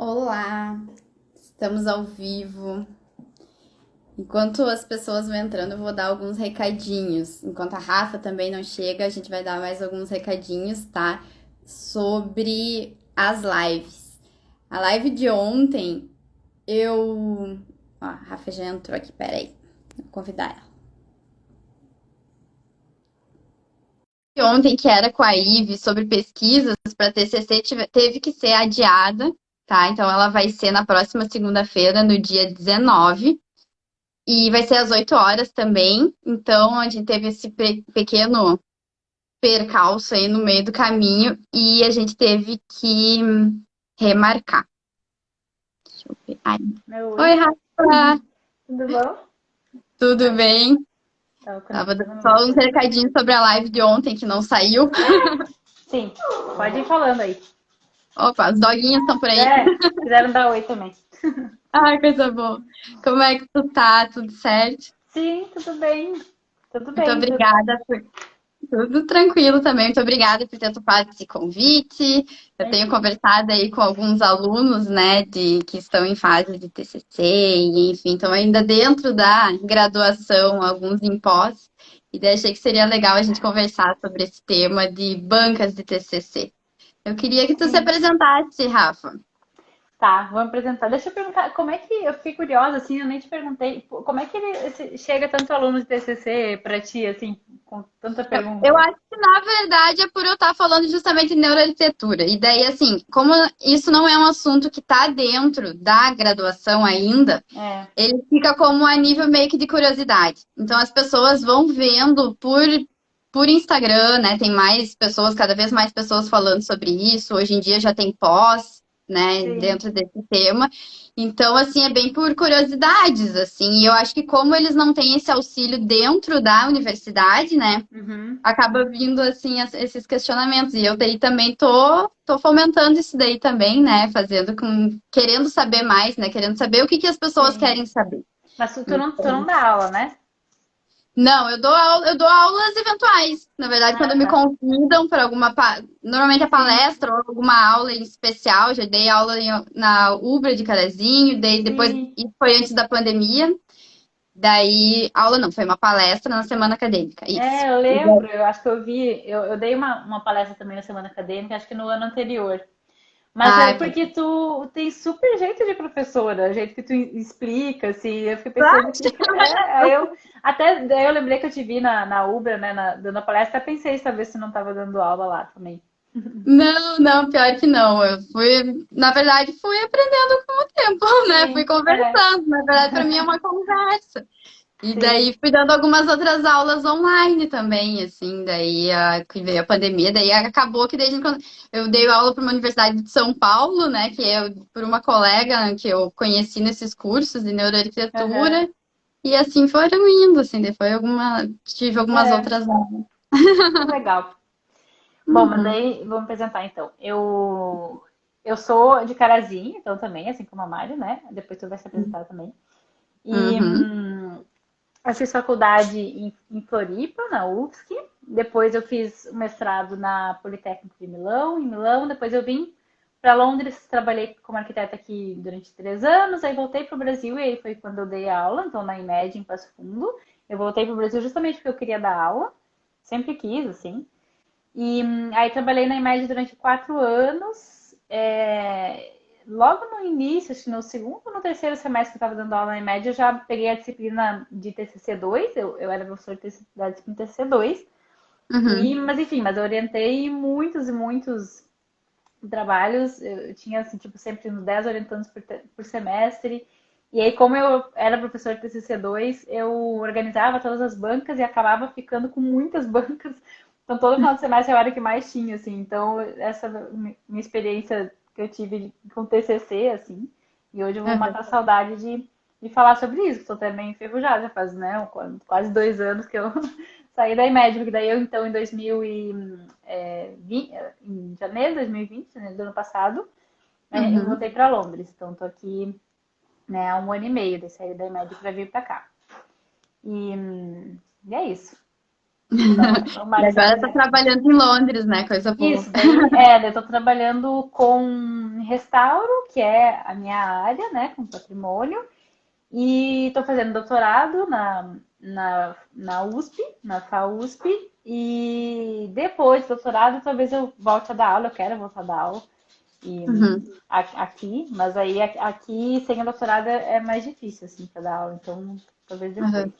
Olá, estamos ao vivo. Enquanto as pessoas vão entrando, eu vou dar alguns recadinhos. Enquanto a Rafa também não chega, a gente vai dar mais alguns recadinhos, tá? Sobre as lives. A live de ontem, eu. Ó, a Rafa já entrou aqui, peraí. Vou convidar ela. Ontem, que era com a Ive sobre pesquisas para TCC, teve que ser adiada, tá? Então, ela vai ser na próxima segunda-feira, no dia 19. E vai ser às 8 horas também. Então, a gente teve esse pequeno percalço aí no meio do caminho e a gente teve que remarcar. Deixa eu ver. Ai. Oi, Oi, Rafa! tudo bom? Tudo bem? Tava Tava dando conectando no só uns microfone. recadinhos sobre a live de ontem que não saiu. Sim, pode ir falando aí. Opa, os doguinhos estão por aí. Quiseram dar oi também. Ai, coisa boa. Como é que tu tá? Tudo certo? Sim, tudo bem. Tudo Muito bem. obrigada. Tudo tranquilo também. Muito obrigada por ter topado esse convite. Eu tenho Imagina. conversado aí com alguns alunos, né, que estão em fase de TCC, e, enfim, estão ainda dentro da graduação, alguns em pós. E daí achei que seria legal a gente conversar sobre esse tema de bancas de TCC. Eu queria que tu se Sim. apresentasse, Rafa. Tá, vou apresentar. Deixa eu perguntar, como é que eu fiquei curiosa, assim, eu nem te perguntei, como é que chega tanto aluno de TCC pra ti, assim, com tanta Eu pergunta? acho que, na verdade, é por eu estar falando justamente de neuroliturgia. E daí, assim, como isso não é um assunto que está dentro da graduação ainda, É, ele fica como a nível meio que de curiosidade. Então, as pessoas vão vendo por Instagram, né? Tem mais pessoas, cada vez mais pessoas falando sobre isso. Hoje em dia já tem pós, né, sim. dentro desse tema. Então, assim, é bem por curiosidades, assim. E eu acho que como eles não têm esse auxílio dentro da universidade, né? Uhum. Acaba vindo assim esses questionamentos. E eu daí também tô fomentando isso daí também, né? Fazendo com, querendo saber mais, né? Querendo saber o que as pessoas Sim. querem saber. Mas tu não Então, dá aula, né? não, eu dou aulas eventuais. Na verdade, quando Ah, me tá. convidam para alguma, normalmente a Sim, palestra ou alguma aula em especial, já dei aula na Ubra de Carazinho, depois, sim. isso foi antes da pandemia. Daí, aula não, foi uma palestra na semana acadêmica, isso. É, eu lembro, eu acho que eu vi, eu dei uma palestra também na semana acadêmica, acho que no ano anterior. Mas é Ai, porque tu tem super jeito de professora, jeito que tu explica, assim, eu fiquei pensando pode. que. Aí eu. Até daí eu lembrei que eu te vi na Ubra, né, dando a palestra, até pensei saber se não tava dando aula lá também. Não, não, pior que não. Eu fui, na verdade, fui aprendendo com o tempo, né? Fui Sim, é, conversando. Na verdade, para mim é uma conversa. E daí sim. fui dando algumas outras aulas online também, assim, daí que veio a pandemia, daí acabou que desde quando eu dei aula para uma universidade de São Paulo, né, que é por uma colega que eu conheci nesses cursos de Aham. neuroarquitetura, e assim foram indo, assim, depois tive algumas É, outras aulas. que legal. Bom, mas Uhum, daí vamos apresentar então. Eu sou de Carazinho, então também, assim como a Mari, né? Depois tu vai se apresentar também. E uhum, eu fiz faculdade em Floripa, na UFSC. Depois eu fiz o mestrado na Politécnica de Milão, em Milão. Depois eu vim para Londres, trabalhei como arquiteta aqui durante 3 anos. Aí voltei para o Brasil e aí foi quando eu dei aula, então na IMED, em Passo Fundo. Eu voltei para o Brasil justamente porque eu queria dar aula, sempre quis, assim. E aí trabalhei na IMED durante 4 anos. Logo no início, acho que no segundo ou no terceiro semestre que eu estava dando aula na IMED, eu já peguei a disciplina de TCC2. Eu era professor da disciplina TCC2. uhum. Mas enfim, mas eu orientei muitos e muitos trabalhos. Eu tinha, assim, tipo, sempre uns 10 orientandos por semestre. E aí, como eu era professor de TCC2, eu organizava todas as bancas e acabava ficando com muitas bancas. Então, todo final de semestre eu era o que mais tinha, assim. Então, essa minha experiência que eu tive com TCC, assim. E hoje eu vou Uhum. matar a saudade de falar sobre isso. Estou até meio enferrujada, já faz, né, quase 2 anos que eu saí da IMED, porque daí eu, então, em 2020, em janeiro de 2020, né, do ano passado, né, eu Uhum. voltei para Londres. Então, estou aqui, né, há 1 ano e meio de sair da IMED para vir para cá. E, e é isso. Não E mais agora tá trabalhando em Londres, né? Coisa boa. isso, eu tô trabalhando com restauro, que é a minha área, né, com patrimônio, e tô fazendo doutorado na USP, na FAUSP, e depois do doutorado talvez eu volte a dar aula, eu quero voltar a dar aula e, Uhum. aqui, mas aí aqui sem a doutorado é mais difícil, assim, para dar aula, então talvez depois. Uhum.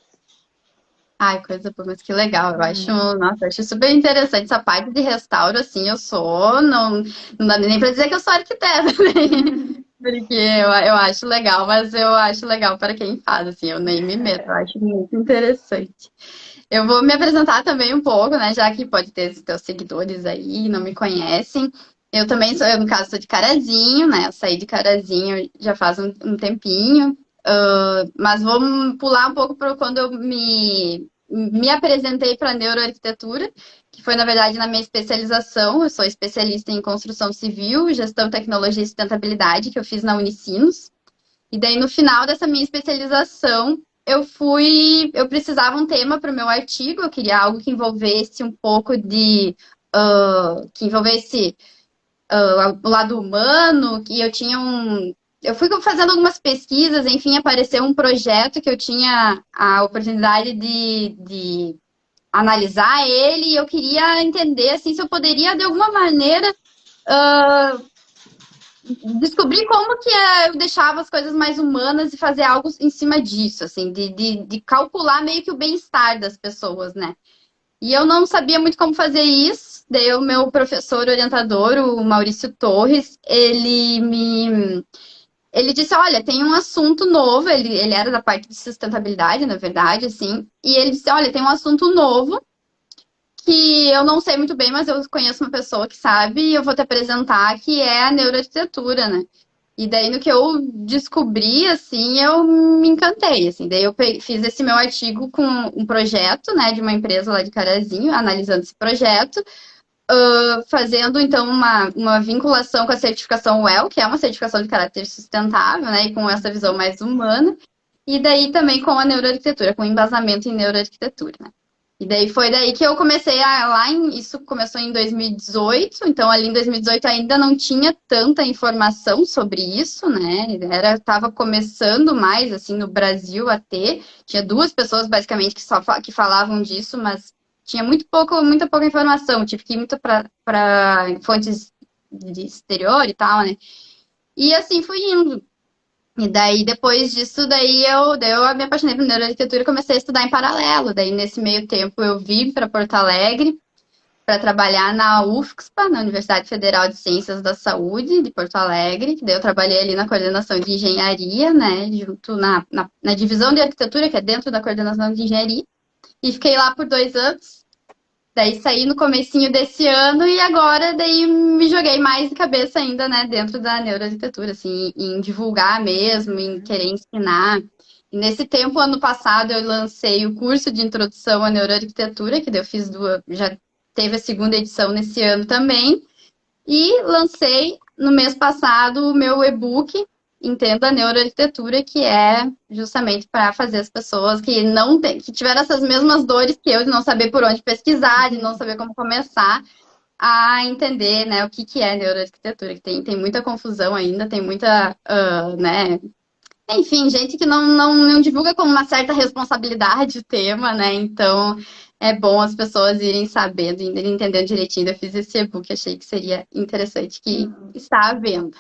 Ai, coisa boa, mas que legal. Eu acho, Uhum. nossa, eu acho super interessante essa parte de restauro, assim, eu sou, não dá nem pra dizer que eu sou arquiteta, né? Porque eu acho legal, mas eu acho legal para quem faz, assim, eu nem me meto, eu acho muito interessante. Eu vou me apresentar também um pouco, né, já que pode ter os teus seguidores aí, não me conhecem. Eu também sou, eu, no caso, sou de Carazinho, né, eu saí de Carazinho já faz um tempinho, mas vou pular um pouco para quando eu me apresentei para neuroarquitetura, que foi, na verdade, na minha especialização. Eu sou especialista em construção civil, gestão, tecnologia e sustentabilidade, que eu fiz na Unicinos. E daí, no final dessa minha especialização, eu precisava um tema para o meu artigo, eu queria algo que envolvesse um pouco de, que envolvesse o lado humano, que eu tinha um. Eu fui fazendo algumas pesquisas, enfim, apareceu um projeto que eu tinha a oportunidade de analisar ele e eu queria entender assim, se eu poderia, de alguma maneira, descobrir como que eu deixava as coisas mais humanas e fazer algo em cima disso, assim, de calcular meio que o bem-estar das pessoas, né? E eu não sabia muito como fazer isso. Daí o meu professor orientador, o Maurício Torres, ele disse, olha, tem um assunto novo, ele era da parte de sustentabilidade, na verdade, assim, e ele disse, olha, tem um assunto novo que eu não sei muito bem, mas eu conheço uma pessoa que sabe e eu vou te apresentar, que é a neuroarquitetura, né? E daí, no que eu descobri, assim, eu me encantei, assim. Daí eu fiz esse meu artigo com um projeto, né, de uma empresa lá de Carazinho, analisando esse projeto, fazendo, então, uma vinculação com a certificação WELL, que é uma certificação de caráter sustentável, né, e com essa visão mais humana. E daí também com a neuroarquitetura, com embasamento em neuroarquitetura, né? E daí foi daí que eu comecei isso começou em 2018, então ali em 2018 ainda não tinha tanta informação sobre isso, né? Tava começando mais assim no Brasil a ter, tinha duas pessoas basicamente que falavam disso, mas tinha muita pouca informação, tive que ir muito para fontes de exterior e tal, né? E assim fui indo. E daí, depois disso, daí eu me apaixonei por neuroarquitetura e comecei a estudar em paralelo. Daí, nesse meio tempo, eu vim para Porto Alegre para trabalhar na UFSPA, na Universidade Federal de Ciências da Saúde de Porto Alegre. Daí eu trabalhei ali na coordenação de engenharia, né, junto na divisão de arquitetura, que é dentro da coordenação de engenharia. E fiquei lá por 2 anos. Daí saí no comecinho desse ano e agora daí me joguei mais de cabeça ainda, né, dentro da neuroarquitetura, assim, em divulgar mesmo, em querer ensinar. E nesse tempo, ano passado, eu lancei o curso de introdução à neuroarquitetura, que daí eu fiz já teve a segunda edição nesse ano também, e lancei no mês passado o meu e-book Entenda a Neuroarquitetura, que é justamente para fazer as pessoas que tiveram essas mesmas dores que eu, de não saber por onde pesquisar, de não saber como começar, a entender, né, o que é neuroarquitetura, que tem muita confusão ainda, tem muita, né, enfim, gente que não divulga com uma certa responsabilidade o tema, né? Então é bom as pessoas irem sabendo, irem entendendo direitinho. Eu fiz esse e-book, achei que seria interessante que está à venda.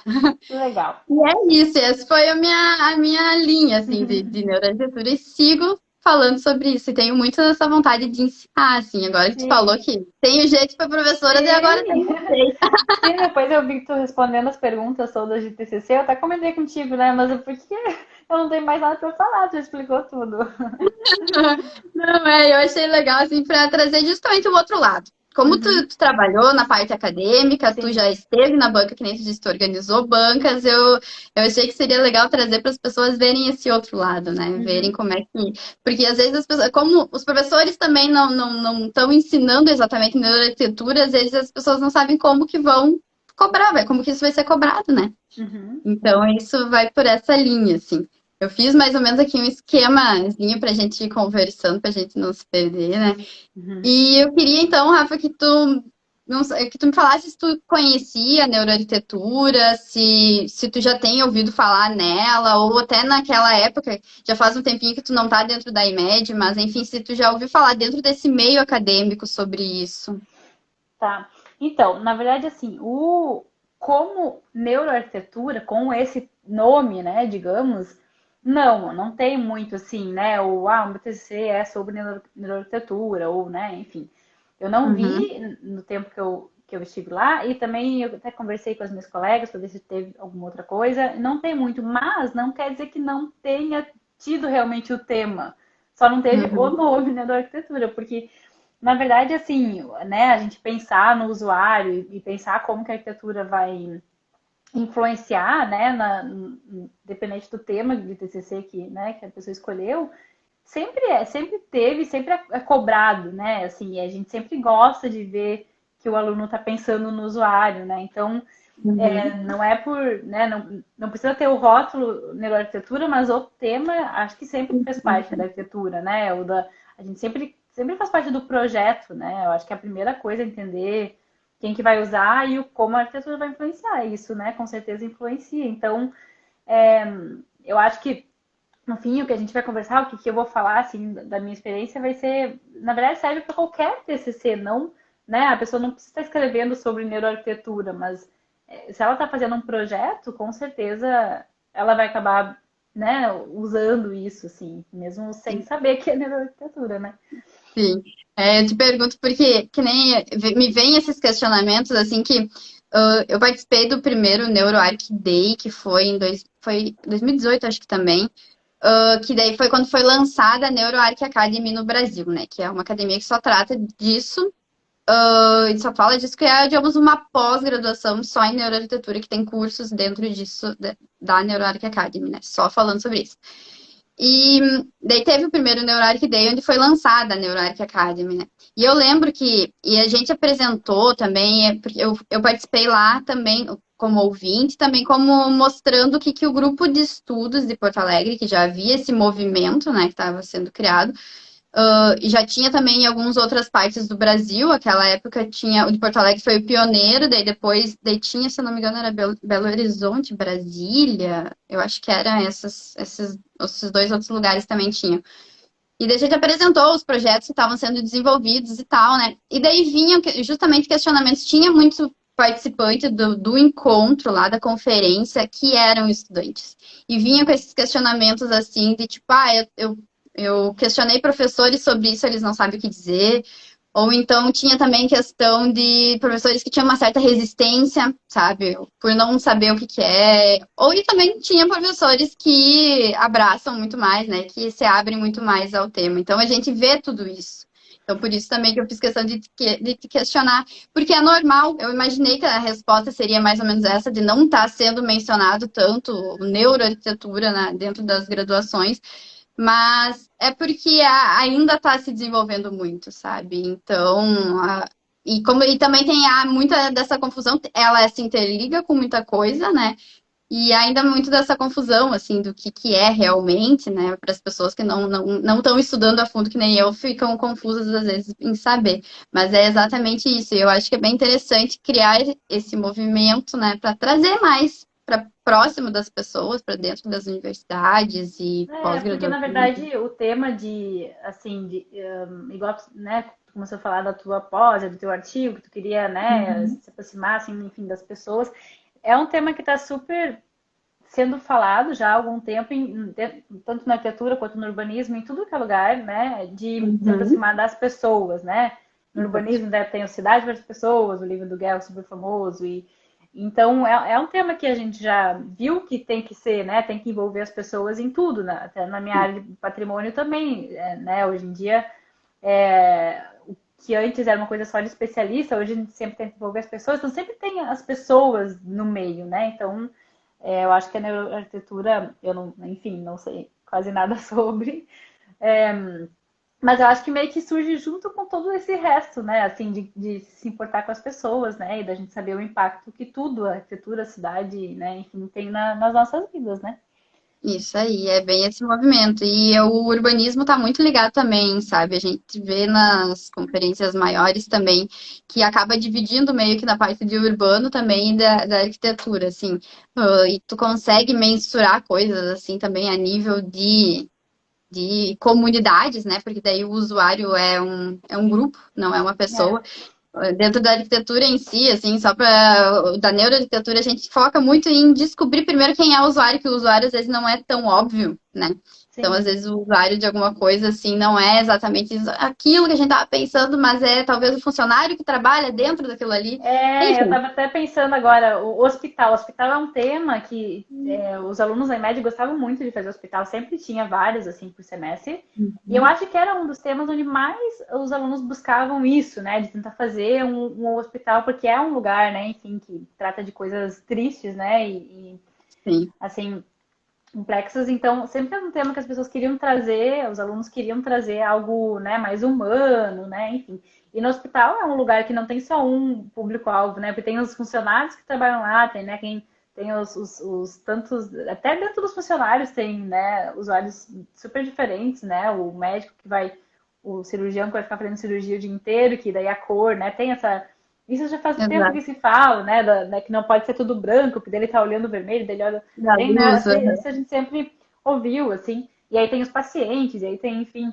Legal. E é isso, essa foi a minha linha assim, de neuroarquitetura e sigo falando sobre isso. E tenho muito essa vontade de ensinar, assim, agora que tu falou Sim. que tenho jeito para professora, e agora Sim. tenho jeito. Sim, depois eu vi que tu respondendo as perguntas todas de TCC, eu até comentei contigo, né? Mas é porque eu não tenho mais nada pra falar, tu explicou tudo. Não, eu achei legal, assim, para trazer justamente o outro lado. Como tu trabalhou na parte acadêmica, tu Sim. já esteve na banca, que nem tu disse, tu organizou bancas, eu achei que seria legal trazer para as pessoas verem esse outro lado, né? Verem como é que. Porque às vezes as pessoas, como os professores também não estão ensinando exatamente neuroarquitetura, às vezes as pessoas não sabem como que vão cobrar, como que isso vai ser cobrado, né? Uhum. Então, isso vai por essa linha, assim. Eu fiz mais ou menos aqui um esquemazinho pra gente ir conversando, pra gente não se perder, né? Uhum. E eu queria então, Rafa, que tu, não sei, que tu me falasse se tu conhecia a neuroarquitetura, se tu já tem ouvido falar nela, ou até naquela época, já faz um tempinho que tu não tá dentro da IMED, mas enfim, se tu já ouviu falar dentro desse meio acadêmico sobre isso. Tá. Então, na verdade, assim, como neuroarquitetura, com esse nome, né, digamos, não tem muito assim, né, o meu TCC é sobre neuroarquitetura, ou, né, enfim. Eu não Uhum, vi no tempo que eu estive lá, e também eu até conversei com as minhas colegas para ver se teve alguma outra coisa. Não tem muito, mas não quer dizer que não tenha tido realmente o tema. Só não teve o uhum, nome, né, da arquitetura, porque na verdade, assim, né, a gente pensar no usuário e pensar como que a arquitetura vai influenciar, né, dependente do tema de TCC que, né, que a pessoa escolheu, sempre teve, sempre é cobrado, né, assim, a gente sempre gosta de ver que o aluno está pensando no usuário, né, então uhum, não é por, né, não precisa ter o rótulo neuroarquitetura, mas o tema acho que sempre fez parte da arquitetura, né? A gente sempre faz parte do projeto, né? Eu acho que a primeira coisa é entender quem que vai usar e como a arquitetura vai influenciar. Isso, né? Com certeza influencia. Então, é, eu acho que no fim, o que a gente vai conversar, o que eu vou falar, assim, da minha experiência, vai ser, na verdade, serve para qualquer TCC, não, né? A pessoa não precisa estar escrevendo sobre neuroarquitetura, mas se ela está fazendo um projeto, com certeza ela vai acabar, né, usando isso, assim, mesmo sem sim. saber que é neuroarquitetura, né? Sim. Eu te pergunto porque que nem me vem esses questionamentos assim que eu participei do primeiro NeuroArc Day, que foi 2018, acho que também, que daí foi quando foi lançada a NeuroArc Academy no Brasil, né? Que é uma academia que só trata disso, e só fala disso, que é, digamos, uma pós-graduação só em neuroarquitetura, que tem cursos dentro disso, da NeuroArc Academy, né? Só falando sobre isso. E daí teve o primeiro NeuroArc Day, onde foi lançada a NeuroArc Academy, né? E eu lembro e a gente apresentou também, porque eu participei lá também como ouvinte, também como mostrando que o grupo de estudos de Porto Alegre, que já havia esse movimento, né, que estava sendo criado, e já tinha também em algumas outras partes do Brasil. Aquela época tinha, o de Porto Alegre foi o pioneiro, daí depois, daí tinha, se eu não me engano, era Belo Horizonte, Brasília, eu acho que eram esses dois outros lugares também tinham. E daí a gente apresentou os projetos que estavam sendo desenvolvidos e tal, né? E daí vinham justamente questionamentos, tinha muito participante do encontro lá, da conferência, que eram estudantes. E vinha com esses questionamentos assim, de tipo, eu questionei professores sobre isso, eles não sabem o que dizer. Ou então tinha também questão de professores que tinham uma certa resistência, sabe? Por não saber o que é. Ou e também tinha professores que abraçam muito mais, né? Que se abrem muito mais ao tema. Então a gente vê tudo isso. Então por isso também que eu fiz questão de te questionar. Porque é normal, eu imaginei que a resposta seria mais ou menos essa, de não estar sendo mencionado tanto neuroarquitetura, né, dentro das graduações, mas é porque ainda está se desenvolvendo muito, sabe? Então, e também tem muita dessa confusão, ela se interliga com muita coisa, né? E ainda muito dessa confusão, assim, do que é realmente, né? Para as pessoas que não estão estudando a fundo, que nem eu, ficam confusas às vezes em saber. Mas é exatamente isso. E eu acho que é bem interessante criar esse movimento, né? Para trazer mais para próximo das pessoas, para dentro das universidades e Porque na pós-graduação. verdade o tema assim, igual, né, tu começou a falar da tua pós, do teu artigo, que tu queria, né, Uhum, se aproximar, assim, enfim, das pessoas, é um tema que está super sendo falado já há algum tempo, tanto na arquitetura quanto no urbanismo, em tudo que é lugar, né, de se uhum. aproximar das pessoas, né? No urbanismo tem o Cidade versus Pessoas, o livro do Guel, super famoso, e então é um tema que a gente já viu que tem que ser, né? Tem que envolver as pessoas em tudo, né? Até na minha área de patrimônio também, né? Hoje em dia, o que antes era uma coisa só de especialista, hoje a gente sempre tem que envolver as pessoas, então sempre tem as pessoas no meio, né? Então eu acho que a neuroarquitetura, eu não, enfim, não sei quase nada sobre, é, mas eu acho que meio que surge junto com todo esse resto, né? Assim, de se importar com as pessoas, né? E da gente saber o impacto que tudo, a arquitetura, a cidade, né? Enfim, tem nas nossas vidas, né? Isso aí, é bem esse movimento. E o urbanismo está muito ligado também, sabe? A gente vê nas conferências maiores também que acaba dividindo meio que na parte de urbano também e da arquitetura, assim. E tu consegue mensurar coisas assim também a nível de comunidades, né? Porque daí o usuário é um grupo, não é uma É, pessoa. Dentro da arquitetura em si, assim, só para da neuroarquitetura, a gente foca muito em descobrir primeiro quem é o usuário, que o usuário às vezes não é tão óbvio, né? Então, às sim. vezes, o usuário de alguma coisa, assim, não é exatamente aquilo que a gente estava pensando, mas é talvez o funcionário que trabalha dentro daquilo ali. É, eu Enfim. estava até pensando agora, o hospital. O hospital é um tema que os alunos da EMED gostavam muito de fazer hospital, sempre tinha vários, assim, por semestre. E eu acho que era um dos temas onde mais os alunos buscavam isso, né, de tentar fazer um hospital, porque é um lugar, né, enfim, que trata de coisas tristes, né, Sim, assim, complexas. Então, sempre era um tema que as pessoas queriam trazer, os alunos queriam trazer algo, né, mais humano, né, enfim. E no hospital é um lugar que não tem só um público-alvo, né, porque tem os funcionários que trabalham lá, tem, né, quem tem os tantos, até dentro dos funcionários tem, né, usuários super diferentes, né, o médico que vai, o cirurgião que vai ficar fazendo cirurgia o dia inteiro, que daí a cor, né, tem essa isso já faz tempo que exato. se fala, né, que não pode ser tudo branco, porque dele tá olhando vermelho, dele olha. Da Tem, né? luz, Isso a gente sempre ouviu, assim. E aí tem os pacientes, e aí tem, enfim,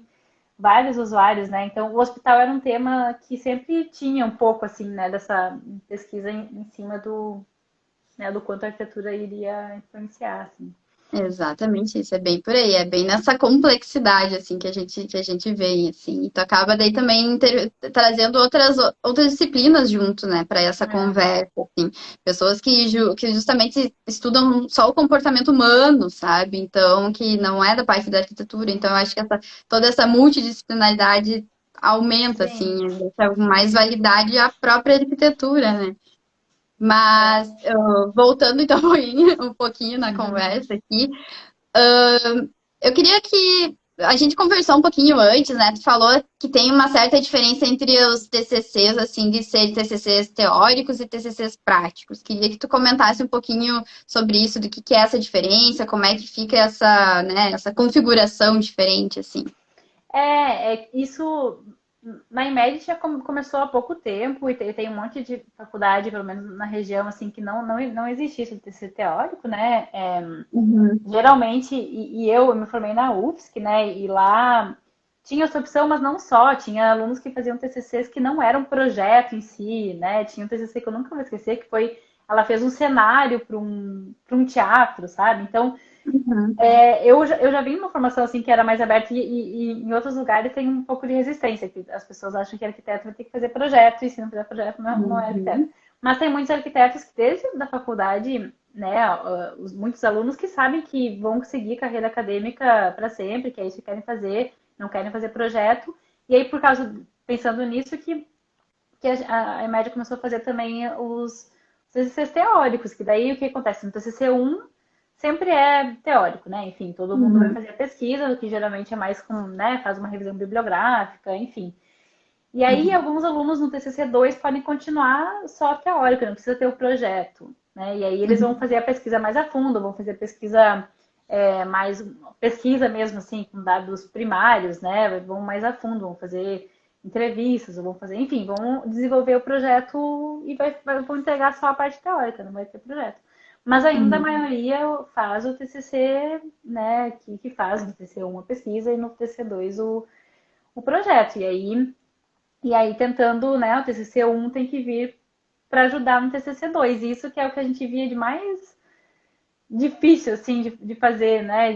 vários usuários, né? Então, o hospital era um tema que sempre tinha um pouco, assim, né, dessa pesquisa em cima né, do quanto a arquitetura iria influenciar, assim. exatamente isso, é bem por aí, é bem nessa complexidade assim que a gente vê assim, e tu acaba daí também trazendo outras disciplinas junto, né, para essa É, conversa, assim, pessoas que justamente estudam só o comportamento humano, sabe? Então, que não é da parte da arquitetura, então eu acho que toda essa multidisciplinaridade aumenta sim. assim, deixa mais validade à própria arquitetura, né? É. Mas voltando então um pouquinho na conversa aqui, eu queria que a gente conversou um pouquinho antes, né? Tu falou que tem uma certa diferença entre os TCCs, assim, de ser TCCs teóricos e TCCs práticos. Queria que tu comentasse um pouquinho sobre isso, do que é essa diferença, como é que fica essa, né, essa configuração diferente, assim. Isso na IMED já começou há pouco tempo e tem um monte de faculdade, pelo menos na região, assim, que não existe isso de TCC teórico, né? Uhum, Geralmente, eu me formei na UFSC, né? E lá tinha essa opção, mas não só, tinha alunos que faziam TCCs que não eram projeto em si, né? Tinha um TCC que eu nunca vou esquecer, que foi, ela fez um cenário para um teatro, sabe? Então, uhum, eu já vi uma formação assim que era mais aberta e em outros lugares tem um pouco de resistência, que as pessoas acham que arquiteto vai ter que fazer projeto e se não fizer projeto não é arquiteto. uhum, Mas tem muitos arquitetos que desde a faculdade, né, muitos alunos que sabem que vão seguir carreira acadêmica para sempre, que é isso que querem fazer, não querem fazer projeto. E aí, por causa, pensando nisso, que a EMED começou a fazer também os TCCs teóricos, que daí o que acontece? No TCC 1 sempre é teórico, né? Enfim, todo mundo vai uhum, fazer a pesquisa, que geralmente é mais com, né, faz uma revisão bibliográfica, enfim. E aí uhum, alguns alunos no TCC 2 podem continuar só teórico, não precisa ter o projeto, né? E aí eles vão uhum, fazer a pesquisa mais a fundo, vão fazer a pesquisa mais pesquisa mesmo assim, com dados primários, né? Vão mais a fundo, vão fazer entrevistas, vão fazer, enfim, vão desenvolver o projeto e vão entregar só a parte teórica, não vai ter projeto. Mas ainda a uhum. maioria faz o TCC, né, que faz no TCC1 uma pesquisa e no TCC2 o projeto. E aí tentando, né, o TCC1 tem que vir para ajudar no TCC2. Isso que é o que a gente via de mais difícil, assim, de fazer, né?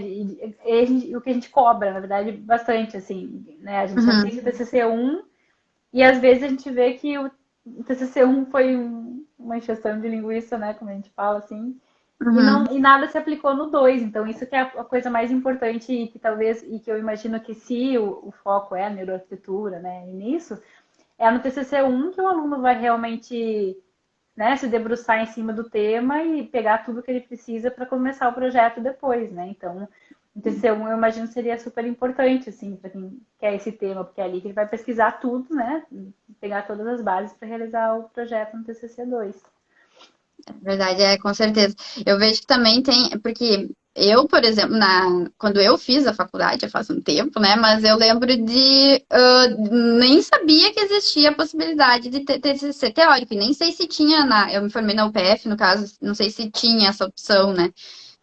O que a gente cobra, na verdade, bastante, assim, né? A gente Uhum. assiste o TCC1 e às vezes a gente vê que o TCC1 foi uma encheção de linguiça, né? Como a gente fala, assim. E, não, Uhum. e nada se aplicou no 2. Então, isso que é a coisa mais importante e que talvez, e que eu imagino que se o foco é a neuroarquitetura, né? E nisso, é no TCC1 que o aluno vai realmente, né, se debruçar em cima do tema e pegar tudo que ele precisa para começar o projeto depois, né? Então, o TCC1 eu imagino seria super importante, assim, para quem quer esse tema, porque é ali que ele vai pesquisar tudo, né? Pegar todas as bases para realizar o projeto no TCC2. Verdade, com certeza. Eu vejo que também tem, porque eu, por exemplo, quando eu fiz a faculdade, já faz um tempo, né? Mas eu lembro de nem sabia que existia a possibilidade de ter TCC teórico, e nem sei se tinha eu me formei na UPF, no caso, não sei se tinha essa opção, né?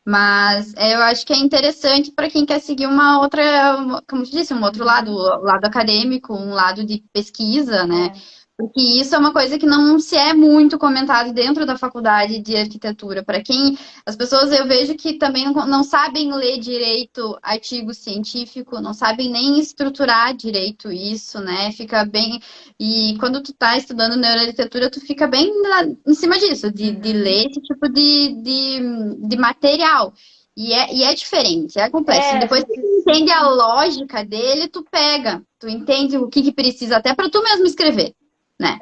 Mas eu acho que é interessante para quem quer seguir uma outra, como eu disse, um outro lado, o lado acadêmico, um lado de pesquisa, né? É. Porque isso é uma coisa que não se é muito comentado dentro da faculdade de arquitetura. Para quem as pessoas eu vejo que também não sabem ler direito artigo científico, não sabem nem estruturar direito isso, né? Fica bem. E quando tu tá estudando neuroarquitetura, tu fica bem em cima disso, de ler esse tipo de material. E é diferente, é complexo. E É, a depois que gente. tu entende a lógica dele, tu pega, tu entende o que precisa até para tu mesmo escrever, né?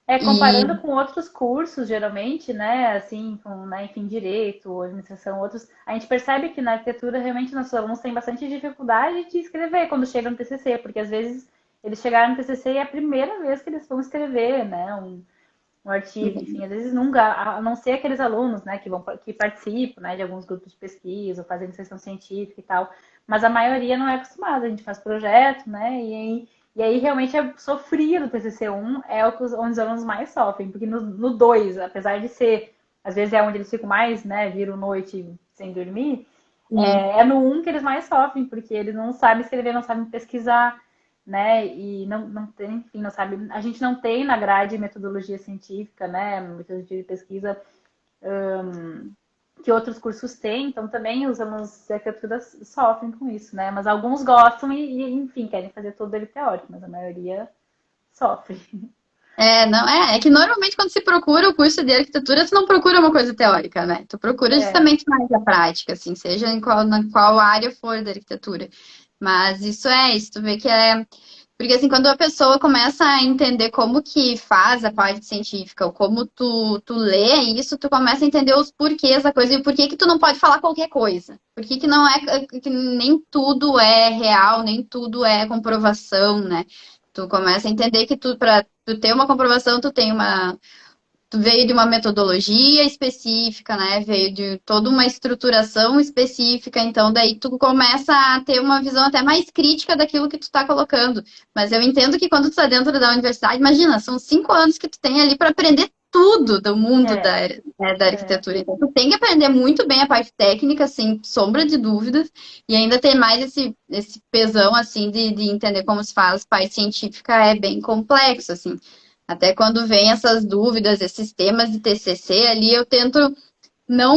É, comparando E com outros cursos, geralmente, né, assim, com, né, enfim, direito, administração, outros, a gente percebe que na arquitetura realmente nossos alunos têm bastante dificuldade de escrever quando chegam no TCC, porque às vezes eles chegaram no TCC e é a primeira vez que eles vão escrever, né, um artigo, enfim, às vezes nunca, a não ser aqueles alunos, né, que participam, né, de alguns grupos de pesquisa, ou fazem iniciação científica e tal, mas a maioria não é acostumada, a gente faz projeto, né, e aí realmente é sofrido o TCC1, é onde os alunos mais sofrem, porque no 2, apesar de ser, às vezes é onde eles ficam mais, né, viram noite sem dormir, é no um que eles mais sofrem, porque eles não sabem escrever, não sabem pesquisar, né? E não tem, enfim, não sabe. A gente não tem na grade metodologia científica, né? Metodologia de pesquisa que outros cursos têm, então também os alunos de arquitetura sofrem com isso, né? Mas alguns gostam enfim, querem fazer tudo ele teórico, mas a maioria sofre. não, é que normalmente quando se procura o curso de arquitetura, tu não procura uma coisa teórica, né? Tu procura É, justamente mais a prática, assim, seja na qual área for da arquitetura. Mas isso, tu vê que é. Porque assim, quando a pessoa começa a entender como que faz a parte científica, ou como tu lê isso, tu começa a entender os porquês da coisa e o porquê que tu não pode falar qualquer coisa. Por que não é, que nem tudo é real, nem tudo é comprovação, né? Tu começa a entender que para tu ter uma comprovação, tu veio de uma metodologia específica, né? Veio de toda uma estruturação específica, então daí tu começa a ter uma visão até mais crítica daquilo que tu está colocando. Mas eu entendo que quando tu está dentro da universidade, imagina, são 5 anos que tu tem ali para aprender tudo do mundo é, da é. arquitetura. Então, tu tem que aprender muito bem a parte técnica, sem sombra de dúvidas, e ainda ter mais esse pesão, assim, de entender como se faz. Parte científica é bem complexo, assim. Até quando vem essas dúvidas, esses temas de TCC ali, eu tento não,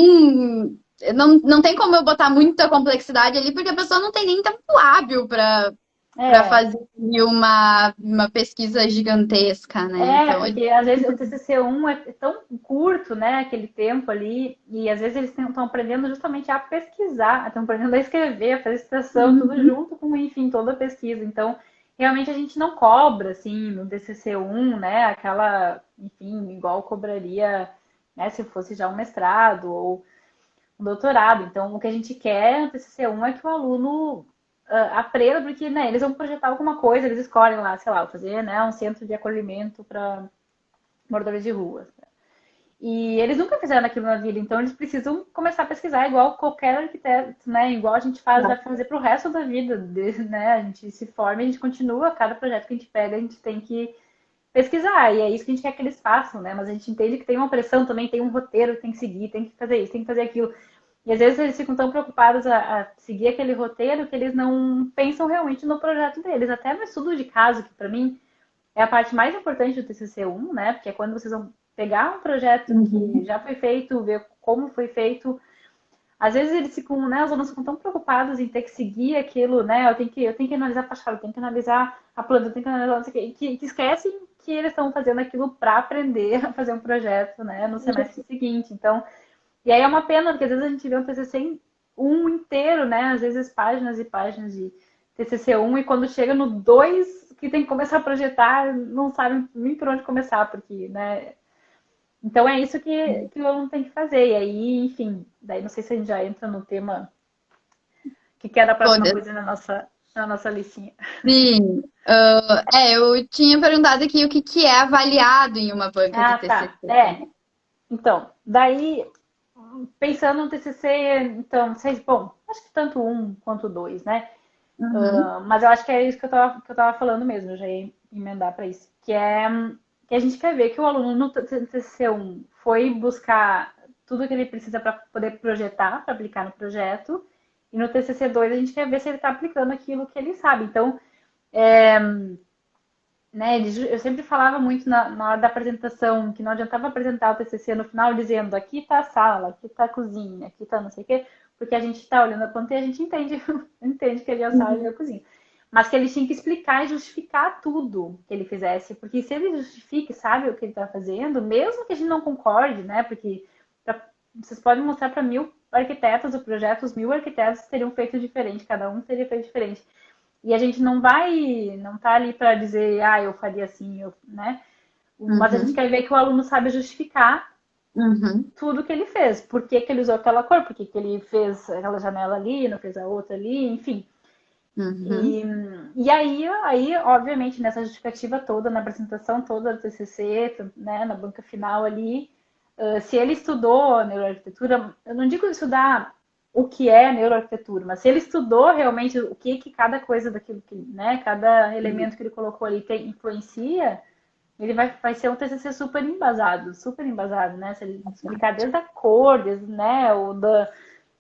não tem como eu botar muita complexidade ali, porque a pessoa não tem nem tempo hábil para É, fazer uma pesquisa gigantesca, né? Então, porque às vezes o TCC1 é tão curto, né, aquele tempo ali, e às vezes eles estão aprendendo justamente a pesquisar, estão aprendendo a escrever, a fazer citação, tudo uhum, junto com, enfim, toda a pesquisa. Então, realmente a gente não cobra, assim, no TCC1, né, aquela, enfim, igual cobraria, né, se fosse já um mestrado ou um doutorado. Então, o que a gente quer no TCC1 é que o aluno aprenda, porque, né, eles vão projetar alguma coisa, eles escolhem lá, sei lá, fazer, né, um centro de acolhimento para moradores de rua. E eles nunca fizeram aquilo na vida, então eles precisam começar a pesquisar igual qualquer arquiteto, né? Igual a gente faz, vai fazer para o resto da vida, né? A gente se forma e a gente continua, cada projeto que a gente pega, a gente tem que pesquisar, e é isso que a gente quer que eles façam, né? Mas a gente entende que tem uma pressão também, tem um roteiro que tem que seguir, tem que fazer isso, tem que fazer aquilo. E às vezes eles ficam tão preocupados a seguir aquele roteiro que eles não pensam realmente no projeto deles. Até no estudo de caso, que para mim é a parte mais importante do TCC1, né? Porque é quando vocês vão pegar um projeto que uhum. já foi feito, ver como foi feito. Às vezes eles ficam, né? Os alunos ficam tão preocupados em ter que seguir aquilo, né? Eu tenho que analisar a fachada, eu tenho que analisar a planta, eu tenho que analisar não sei o quê, que esquecem que eles estão fazendo aquilo para aprender a fazer um projeto, né? No semestre seguinte. Então, e aí é uma pena, porque às vezes a gente vê um TCC um inteiro, né? Às vezes páginas e páginas de TCC1 e quando chega no 2 que tem que começar a projetar, não sabe nem por onde começar, porque, né? Então é isso que o aluno tem que fazer. E aí, enfim, daí não sei se a gente já entra no tema que era a próxima Todas. coisa na nossa listinha. Sim. Eu tinha perguntado aqui o que é avaliado em uma banca de Ah, tá. TCC. Então, daí pensando no TCC, então, vocês, bom, acho que tanto um quanto dois, né? Uhum, Mas eu acho que é isso que eu tava falando mesmo, eu já ia emendar para isso, que é que a gente quer ver que o aluno no TCC1 foi buscar tudo que ele precisa para poder projetar, para aplicar no projeto, e no TCC2 a gente quer ver se ele está aplicando aquilo que ele sabe. Então, né, eu sempre falava muito na hora da apresentação que não adiantava apresentar o TCC no final dizendo aqui está a sala, aqui está a cozinha, aqui está não sei o quê, porque a gente está olhando a planta e a gente entende, entende que ele é a sala e a cozinha. Mas que ele tinha que explicar e justificar tudo que ele fizesse, porque se ele justifica e sabe o que ele está fazendo, mesmo que a gente não concorde, né, porque vocês podem mostrar para 1.000 arquitetos o projeto, os 1.000 arquitetos teriam feito diferente, cada um teria feito diferente. E a gente não tá ali para dizer, eu faria assim, né? Mas a gente uhum, quer ver que o aluno sabe justificar uhum, tudo que ele fez. Por que, que ele usou aquela cor, por que, que ele fez aquela janela ali, não fez a outra ali, enfim. uhum, E, e aí, obviamente, nessa justificativa toda, na apresentação toda do TCC, né, na banca final ali, se ele estudou neuroarquitetura, eu não digo estudar o que é neuroarquitetura, mas se ele estudou realmente o que cada coisa daquilo que, né, cada elemento que ele colocou ali influencia, ele vai ser um TCC super embasado, né? Se ele explicar desde a cor, desde, né,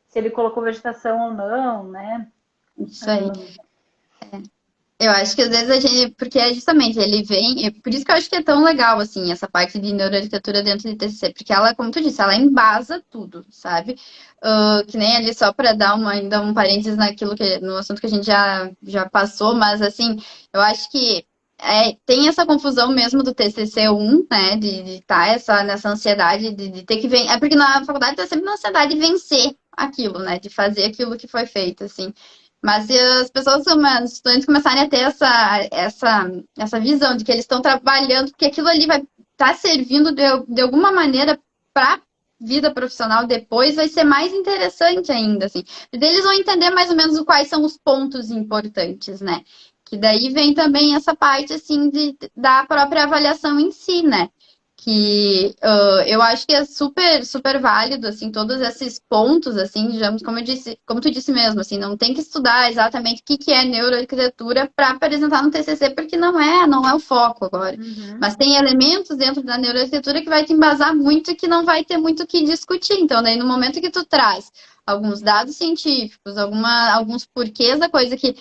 se ele colocou vegetação ou não, né? isso aí. Eu acho que às vezes a gente, porque é justamente, ele vem, por isso que eu acho que é tão legal, assim, essa parte de neuroarquitetura dentro de TCC, porque ela, como tu disse, ela embasa tudo, sabe? Que nem ali, só para dar ainda um parênteses no assunto que a gente já passou, mas assim, eu acho que tem essa confusão mesmo do TCC1, né, de estar nessa ansiedade de ter que vencer, é porque na faculdade tá sempre na ansiedade de vencer aquilo, né, de fazer aquilo que foi feito, assim. Mas se as pessoas, os estudantes começarem a ter essa visão de que eles estão trabalhando, porque aquilo ali vai estar servindo de alguma maneira para a vida profissional depois, vai ser mais interessante ainda, assim. Eles vão entender mais ou menos quais são os pontos importantes, né? Que daí vem também essa parte, assim, da própria avaliação em si, né? Que eu acho que é super, super válido, assim, todos esses pontos, assim, digamos, como eu disse, como tu disse mesmo, assim, não tem que estudar exatamente o que é neuroarquitetura para apresentar no TCC, porque não é o foco agora. Uhum. Mas tem elementos dentro da neuroarquitetura que vai te embasar muito e que não vai ter muito o que discutir. Então, daí, no momento que tu traz alguns dados científicos, alguns porquês da coisa que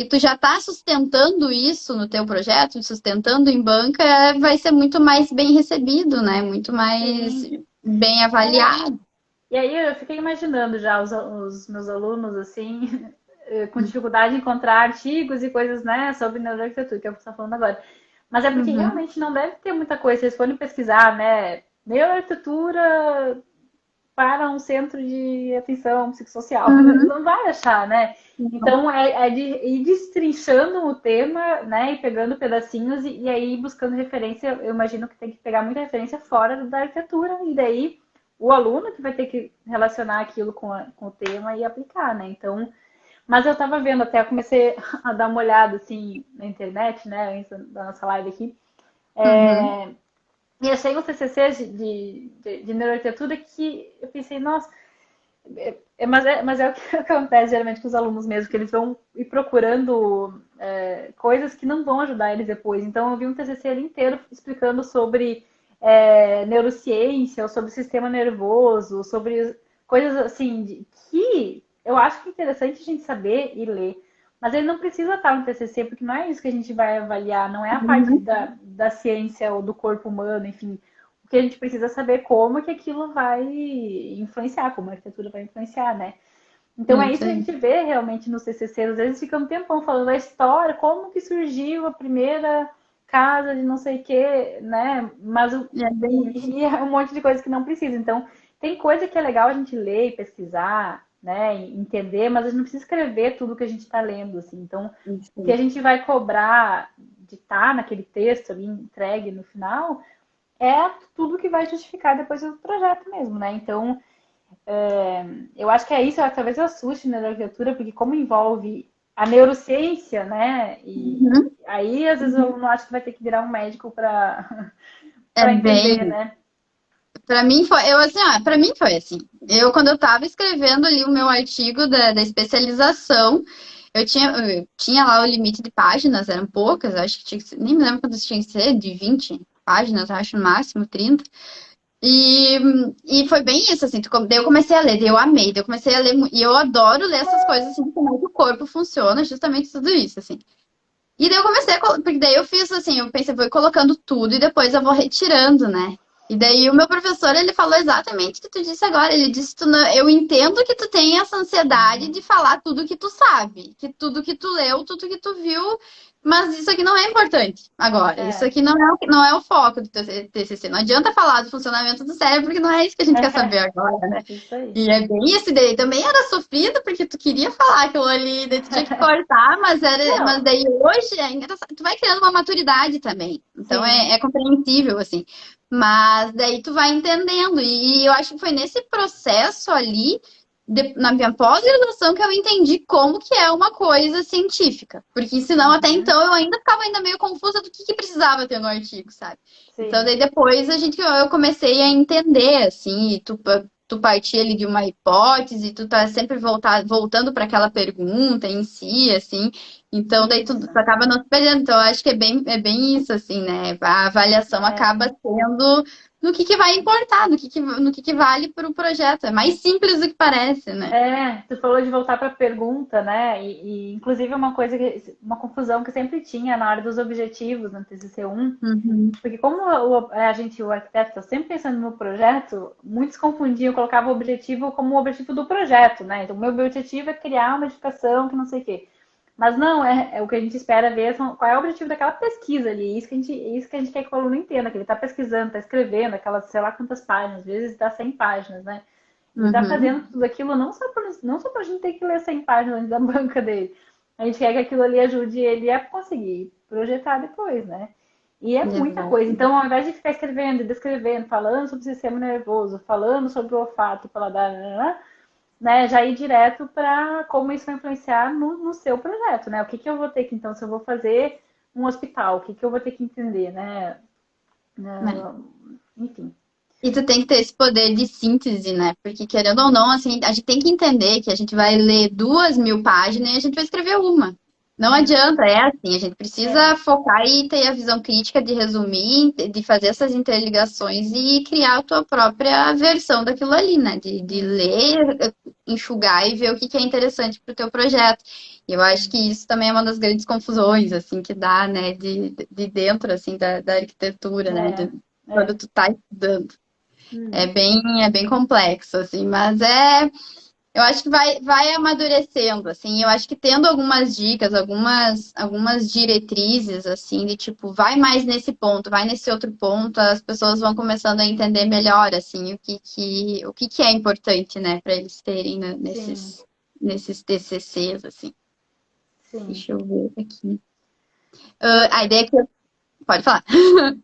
tu já está sustentando isso no teu projeto, sustentando em banca, vai ser muito mais bem recebido, né? Muito mais Sim. bem É. avaliado. E aí eu fiquei imaginando já os meus alunos, assim, com dificuldade em encontrar artigos e coisas, né, sobre neuroarquitetura, que é o que você está falando agora. Mas é porque Uhum, realmente não deve ter muita coisa. Se vocês forem pesquisar, né, neuroarquitetura para um centro de atenção psicossocial. uhum, Não vai achar, né? Então, é de ir destrinchando o tema, né? E pegando pedacinhos e aí buscando referência. Eu imagino que tem que pegar muita referência fora da arquitetura. E daí, o aluno que vai ter que relacionar aquilo com o tema e aplicar, né? Então, mas eu estava vendo até, eu comecei a dar uma olhada, assim, na internet, né? Antes da nossa live aqui. uhum, E achei um TCC de neuroarquitetura que eu pensei, nossa, mas é o que acontece geralmente com os alunos mesmo, que eles vão ir procurando coisas que não vão ajudar eles depois. Então, eu vi um TCC ali inteiro explicando sobre neurociência, ou sobre o sistema nervoso, sobre coisas assim, que eu acho que é interessante a gente saber e ler. Mas ele não precisa estar no TCC, porque não é isso que a gente vai avaliar, não é a parte uhum. da ciência ou do corpo humano, enfim, que a gente precisa saber como que aquilo vai influenciar, como a arquitetura vai influenciar, né? Então é isso Isso que a aí. gente vê realmente no CCC. Às vezes fica um tempão falando a história, como que surgiu a primeira casa de não sei o quê, né? Mas É bem isso. e é um monte de coisa que não precisa. Então tem coisa que é legal a gente ler e pesquisar, né? E entender, mas a gente não precisa escrever tudo que a gente está lendo, assim. Então Isso o que a aí. gente vai cobrar de estar naquele texto ali entregue no final é tudo que vai justificar depois o projeto mesmo, né? Então, eu acho que é isso, talvez eu assuste na arquitetura, porque como envolve a neurociência, né? E Uhum, aí, às vezes, eu uhum. não acho que vai ter que virar um médico para É para entender, bem. né? Para mim foi, para mim foi assim. Quando eu estava escrevendo ali o meu artigo da especialização, eu tinha lá o limite de páginas, eram poucas, acho que tinha que ser, nem me lembro quantas tinha que ser, de 20 páginas, acho no máximo 30. E, e foi bem isso, assim, daí eu comecei a ler, daí eu amei, daí eu comecei a ler, e eu adoro ler essas coisas, assim, como é que o corpo funciona, justamente tudo isso, assim. E daí eu comecei porque daí eu fiz assim, eu pensei, vou colocando tudo e depois eu vou retirando, né? E daí o meu professor, ele falou exatamente o que tu disse agora. Ele disse, eu entendo que tu tem essa ansiedade de falar tudo que tu sabe, que tudo que tu leu, tudo que tu viu, mas isso aqui não é importante agora. Isso aqui não é o foco do teu TCC. Não adianta falar do funcionamento do cérebro, porque não é isso que a gente quer saber agora, né? Isso aí. E é bem esse daí. Também era sofrido, porque tu queria falar aquilo ali, daí tu tinha que cortar, mas daí hoje é engraçado. Tu vai criando uma maturidade também. Então é compreensível, assim. Mas daí tu vai entendendo. E eu acho que foi nesse processo ali, na minha pós-graduação, que eu entendi como que é uma coisa científica. Porque senão, até então, eu ainda ficava ainda meio confusa do que precisava ter no artigo, sabe? Sim. Então, daí depois eu comecei a entender, assim, e tu partir ali de uma hipótese, tu tá sempre voltando para aquela pergunta em si, assim. Então, daí tu acaba não se perdendo. Então, eu acho que é bem isso, assim, né? A avaliação acaba sendo no que vai importar, no que vale para o projeto. É mais simples do que parece, né? Tu falou de voltar para a pergunta, né? Inclusive uma confusão que sempre tinha na hora dos objetivos no TCC1, porque como o arquiteto está sempre pensando no projeto, muitos confundiam, colocavam o objetivo como o objetivo do projeto, né? Então, o meu objetivo é criar uma edificação que não sei o quê. Mas não, é o que a gente espera ver, qual é o objetivo daquela pesquisa ali. Isso que a gente quer que o aluno entenda, que ele está pesquisando, está escrevendo aquelas, sei lá quantas páginas, às vezes dá 100 páginas, né? Ele está fazendo tudo aquilo não só para a gente ter que ler 100 páginas antes da banca dele. A gente quer que aquilo ali ajude ele a conseguir projetar depois, né? E é muita coisa. Então, ao invés de ficar escrevendo, descrevendo, falando sobre o sistema nervoso, falando sobre o olfato, paladar, né, já ir direto para como isso vai influenciar no seu projeto, né? O que eu vou ter que, então, se eu vou fazer um hospital, o que eu vou ter que entender, né? Enfim. E tu tem que ter esse poder de síntese, né? Porque, querendo ou não, assim, a gente tem que entender que a gente vai ler 2.000 páginas e a gente vai escrever uma. Não adianta, é assim, a gente precisa focar e ter a visão crítica de resumir, de fazer essas interligações e criar a tua própria versão daquilo ali, né? De ler, enxugar e ver o que é interessante para o teu projeto. E eu acho que isso também é uma das grandes confusões, assim, que dá, né? De dentro, assim, da arquitetura, né? Quando tu tá estudando. É bem complexo, assim, mas eu acho que vai amadurecendo, assim, eu acho que tendo algumas dicas, algumas diretrizes, assim, de tipo, vai mais nesse ponto, vai nesse outro ponto, as pessoas vão começando a entender melhor, assim, o que é importante, né, para eles terem nesses TCCs, assim. Sim. Deixa eu ver aqui. A ideia que Pode falar.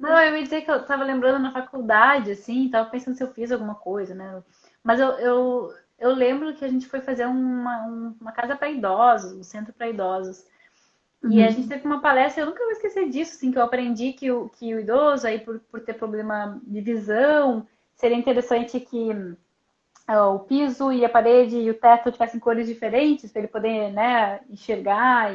Não, eu ia dizer que eu tava lembrando na faculdade, assim, tava pensando se eu fiz alguma coisa, né? Mas eu lembro que a gente foi fazer uma casa para idosos, um centro para idosos. E a gente teve uma palestra, eu nunca vou esquecer disso, assim, que eu aprendi que o idoso, aí por ter problema de visão, seria interessante que o piso e a parede e o teto tivessem cores diferentes, para ele poder, né, enxergar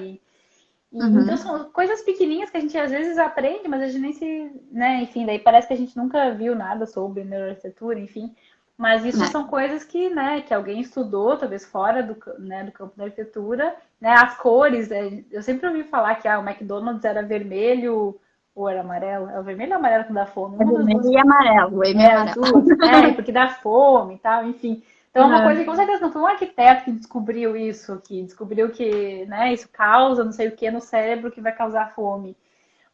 então são coisas pequenininhas que a gente às vezes aprende, mas a gente nem se, né, enfim, daí parece que a gente nunca viu nada sobre neuroarquitetura, enfim. Mas isso são coisas que, né, que alguém estudou, talvez fora do campo da arquitetura, né, as cores, eu sempre ouvi falar que o McDonald's era vermelho ou era amarelo, é o vermelho ou amarelo que dá fome? É vermelho e amarelo, as duas, porque dá fome e tal, enfim. Então, é uma coisa que com certeza não foi um arquiteto que descobriu isso, que descobriu que, né, isso causa não sei o que no cérebro que vai causar fome.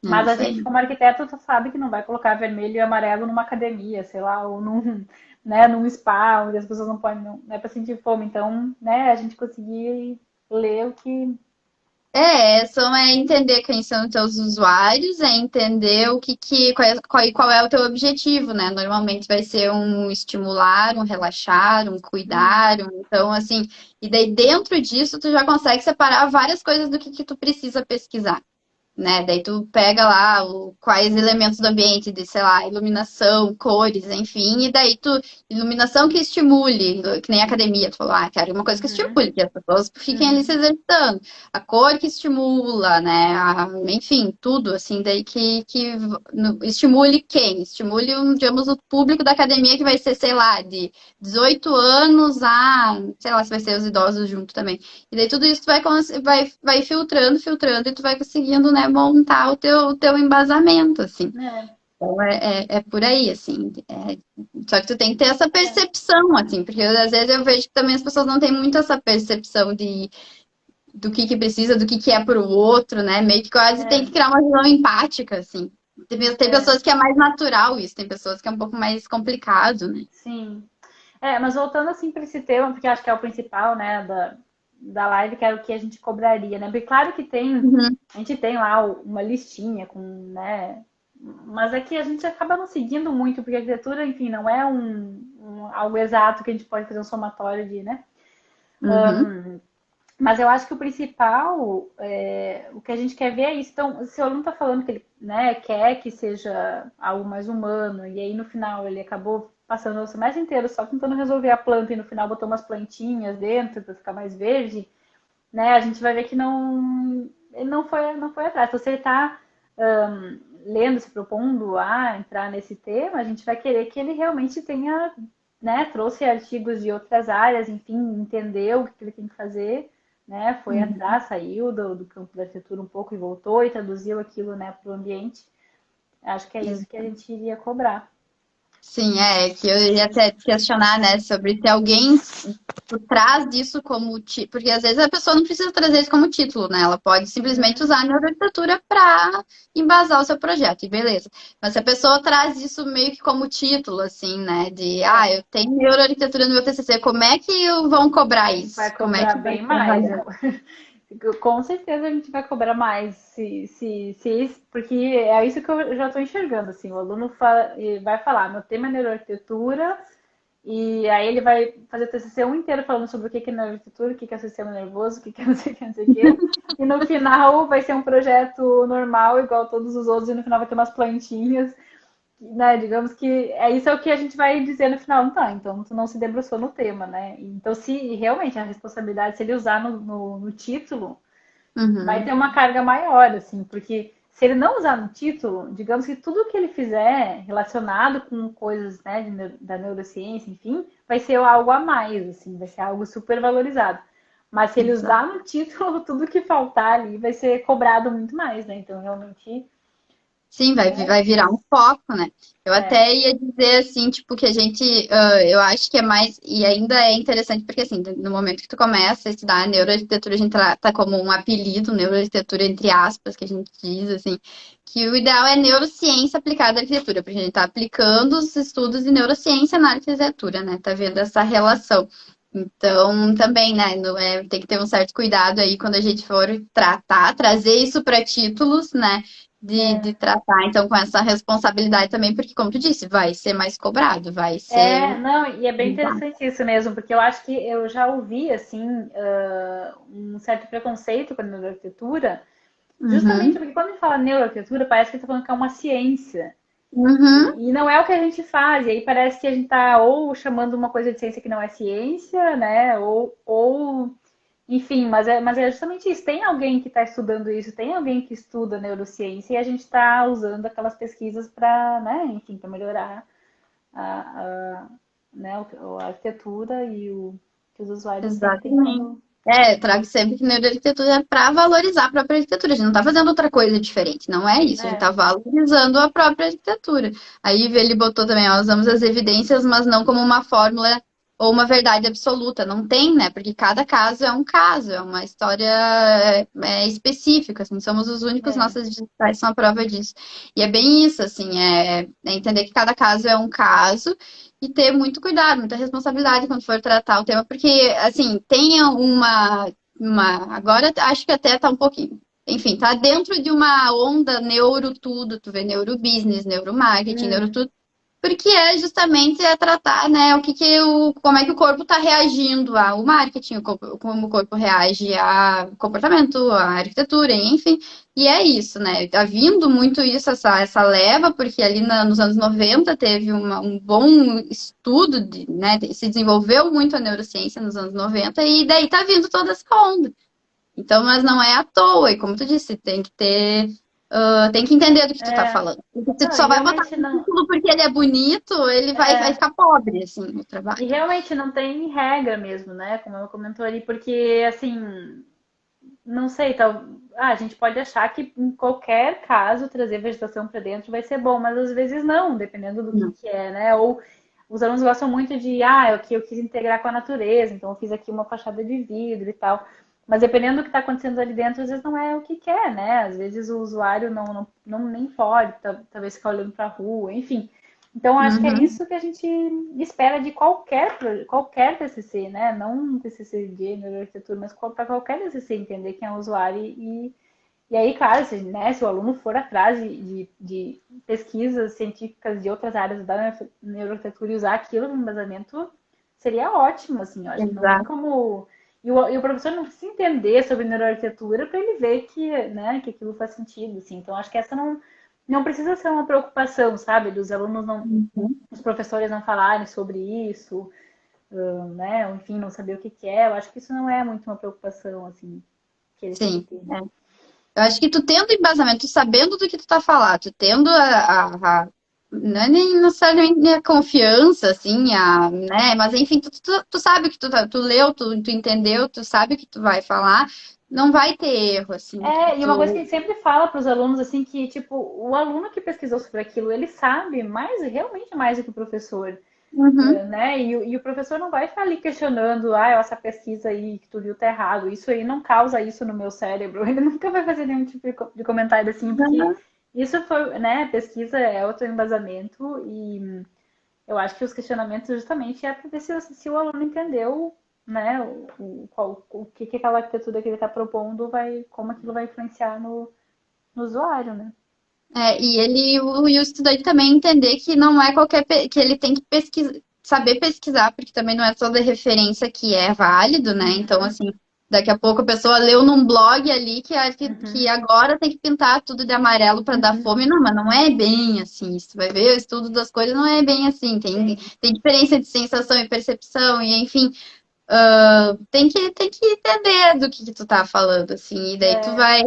Mas a gente, como arquiteto, sabe que não vai colocar vermelho e amarelo numa academia, sei lá, ou num spa, onde as pessoas não podem, não é para sentir fome. Então, né, a gente conseguir ler o que. É entender quem são os teus usuários, é entender qual é o teu objetivo, né? Normalmente vai ser um estimular, um relaxar, um cuidar, então assim, e daí dentro disso tu já consegue separar várias coisas do que tu precisa pesquisar. né? Daí tu pega lá quais elementos do ambiente, de, sei lá, iluminação, cores, enfim, e daí tu, iluminação que estimule, que nem academia, tu falou, quero uma coisa que Uhum, estimule, que as pessoas fiquem ali se uhum. exercitando. A cor que estimula, né? Enfim, tudo, assim, daí estimule quem? Estimule, digamos, o público da academia que vai ser, sei lá, de 18 anos a, sei lá, se vai ser os idosos junto também. E daí tudo isso tu vai filtrando, filtrando, e tu vai conseguindo, né, montar o teu embasamento, assim. É, Então é por aí, assim. Só que tu tem que ter essa é, percepção, assim, porque às vezes eu vejo que também as pessoas não têm muito essa percepção do que precisa, do que é pro outro, né? Meio que quase tem que é, criar uma visão empática, assim. Tem é, pessoas que é mais natural isso, tem pessoas que é um pouco mais complicado, né? sim. É, mas voltando assim para esse tema, porque acho que é o principal, né, da live, que era o que a gente cobraria, né? Porque claro que tem, Uhum, a gente tem lá uma listinha com, né, mas é que a gente acaba não seguindo muito, porque a arquitetura, enfim, não é algo exato que a gente pode fazer um somatório de, né? uhum, Mas eu acho que o principal, o que a gente quer ver é isso. Então, se o aluno está falando que ele, né, quer que seja algo mais humano, e aí no final ele acabou passando o semestre inteiro só tentando resolver a planta e no final botou umas plantinhas dentro para ficar mais verde, né, a gente vai ver que ele não foi atrás. Então, se ele está lendo, se propondo a entrar nesse tema, a gente vai querer que ele realmente tenha, né, trouxe artigos de outras áreas, enfim, entendeu o que ele tem que fazer, né, foi uhum. atrás, saiu do campo da arquitetura um pouco e voltou e traduziu aquilo, né, para o ambiente. Acho que é isso que a gente iria cobrar. Sim, que eu ia até te questionar, né, sobre ter alguém por trás disso como título, porque às vezes a pessoa não precisa trazer isso como título, né? Ela pode simplesmente Uhum. usar a neuroarquitetura para embasar o seu projeto, e beleza. Mas se a pessoa traz isso meio que como título, assim, né, de, É, eu tenho neuroarquitetura no meu TCC, como é que vão cobrar isso? vai Como é cobrar que vai bem ser mais. avaliado? Com certeza a gente vai cobrar mais, porque é isso que eu já estou enxergando, assim, o aluno vai falar, meu tema é neuroarquitetura, e aí ele vai fazer o TCC um inteiro falando sobre o que é neuroarquitetura, o que é o sistema nervoso, o que é não sei o que, não sei o que, e no final vai ser um projeto normal, igual todos os outros, e no final vai ter umas plantinhas, né, digamos que isso é o que a gente vai dizer no final, tá, então tu não se debruçou no tema, né? Então, se realmente a responsabilidade, se ele usar no título, vai ter Uhum. uma carga maior, assim, porque se ele não usar no título, digamos que tudo que ele fizer relacionado com coisas, né, da neurociência, enfim, vai ser algo a mais, assim, vai ser algo super valorizado. Mas se ele Exato. usar no título, tudo que faltar ali vai ser cobrado muito mais, né? Então, realmente, Sim, vai virar um foco, né? Eu é, até ia dizer assim, tipo, que a gente, eu acho que é mais, e ainda é interessante, porque assim, no momento que tu começa a estudar neuroarquitetura, a gente trata como um apelido, neuroarquitetura entre aspas, que a gente diz, assim, que o ideal é neurociência aplicada à arquitetura, porque a gente tá aplicando os estudos de neurociência na arquitetura, né? Tá vendo essa relação. Então, também, né, tem que ter um certo cuidado aí quando a gente for trazer isso para títulos, né? De é. tratar, então, com essa responsabilidade também, porque, como tu disse, vai ser mais cobrado, vai ser. Não, e é bem interessante isso mesmo, porque eu acho que eu já ouvi, assim, um certo preconceito com a neuroarquitetura, justamente Uhum, porque quando a gente fala neuroarquitetura, parece que está falando que é uma ciência. uhum, E não é o que a gente faz, e aí parece que a gente está ou chamando uma coisa de ciência que não é ciência, né? Enfim, mas é justamente isso. Tem alguém que está estudando isso, tem alguém que estuda neurociência, e a gente está usando aquelas pesquisas para, né, enfim, para melhorar a, né, a arquitetura e o que os usuários sentem exatamente. quando. Eu trago sempre que neuroarquitetura é para valorizar a própria arquitetura. A gente não está fazendo outra coisa diferente, não é isso. A gente está É, valorizando a própria arquitetura. Aí ele botou também, ó, usamos as evidências, mas não como uma fórmula ou uma verdade absoluta. Não tem, né? Porque cada caso é um caso, é uma história específica. Assim, somos os únicos, é, nossas digitais são a prova disso. E é bem isso, assim, é entender que cada caso é um caso e ter muito cuidado, muita responsabilidade quando for tratar o tema, porque, assim, tenha agora acho que até tá um pouquinho. Enfim, tá dentro de uma onda neuro tudo, tu vê neurobusiness, neuromarketing, neuro hum, tudo, porque é justamente tratar, né, como é que o corpo está reagindo ao marketing, como o corpo reage ao comportamento, à arquitetura, enfim. E é isso, né? Tá vindo muito isso, essa leva, porque ali nos anos 90 teve um bom estudo, né? Se desenvolveu muito a neurociência nos anos 90 e daí tá vindo toda essa onda. Então, mas não é à toa, e como tu disse, tem que ter, tem que entender do que tu tá É, falando. Porque se tu não, e só vai botar realmente no não. título porque ele é bonito, ele vai É, ficar pobre, assim, no e trabalho. realmente não tem regra mesmo, né? Como ela comentou ali, porque assim, não sei, a gente pode achar que em qualquer caso trazer vegetação para dentro vai ser bom, mas às vezes não, dependendo do Não. que é, né? Ou os alunos gostam muito de, eu quis integrar com a natureza, então eu fiz aqui uma fachada de vidro e tal. Mas dependendo do que está acontecendo ali dentro, às vezes não é o que quer, né? Às vezes o usuário não nem pode, talvez ficar olhando para a rua, enfim. Então, acho que é Uhum. isso que a gente espera de qualquer TCC, né? Não um TCC de neuroarquitetura, mas para qualquer TCC entender quem é o usuário e aí, claro, se o aluno for atrás de pesquisas científicas de outras áreas da neuroarquitetura e usar aquilo no embasamento, seria ótimo, assim. Eu acho que não tem Exato. como... E o professor não precisa entender sobre neuroarquitetura para ele ver que, né, que aquilo faz sentido, assim. Então, acho que essa não precisa ser uma preocupação, sabe? Dos alunos não, Uhum. os professores não falarem sobre isso, né? Ou, enfim, não saber o que que é. Eu acho que isso não é muito uma preocupação, assim, que eles têm que Sim. ter. É. Eu acho que tu tendo embasamento, tu sabendo do que tu tá falando, tu tendo não é nem necessariamente a confiança, assim, né? Mas enfim, tu sabe que tu leu, tu entendeu, tu sabe o que tu vai falar, não vai ter erro, assim, porque E uma coisa que a gente sempre fala para os alunos, assim, que, tipo, o aluno que pesquisou sobre aquilo, ele sabe mais, realmente mais do que o professor, Uhum. né? E o professor não vai ficar ali questionando, essa pesquisa aí que tu viu tá errado, isso aí não causa isso no meu cérebro. Ele nunca vai fazer nenhum tipo de comentário assim, porque isso foi, né? Pesquisa é outro embasamento e eu acho que os questionamentos justamente é para ver se o aluno entendeu, né, o que aquela arquitetura que ele está propondo como aquilo vai influenciar no usuário, né? E o estudante também entender que não é que ele tem que saber pesquisar, porque também não é toda referência que é válido, né? Então, Uhum, assim, daqui a pouco a pessoa leu num blog ali que uhum, agora tem que pintar tudo de amarelo para dar uhum. fome. Não, mas não é bem assim. Você vai ver, o estudo das coisas não é bem assim. Tem, Sim. tem diferença de sensação e percepção, e enfim, tem que entender do que tu tá falando, assim, e daí tu É, vai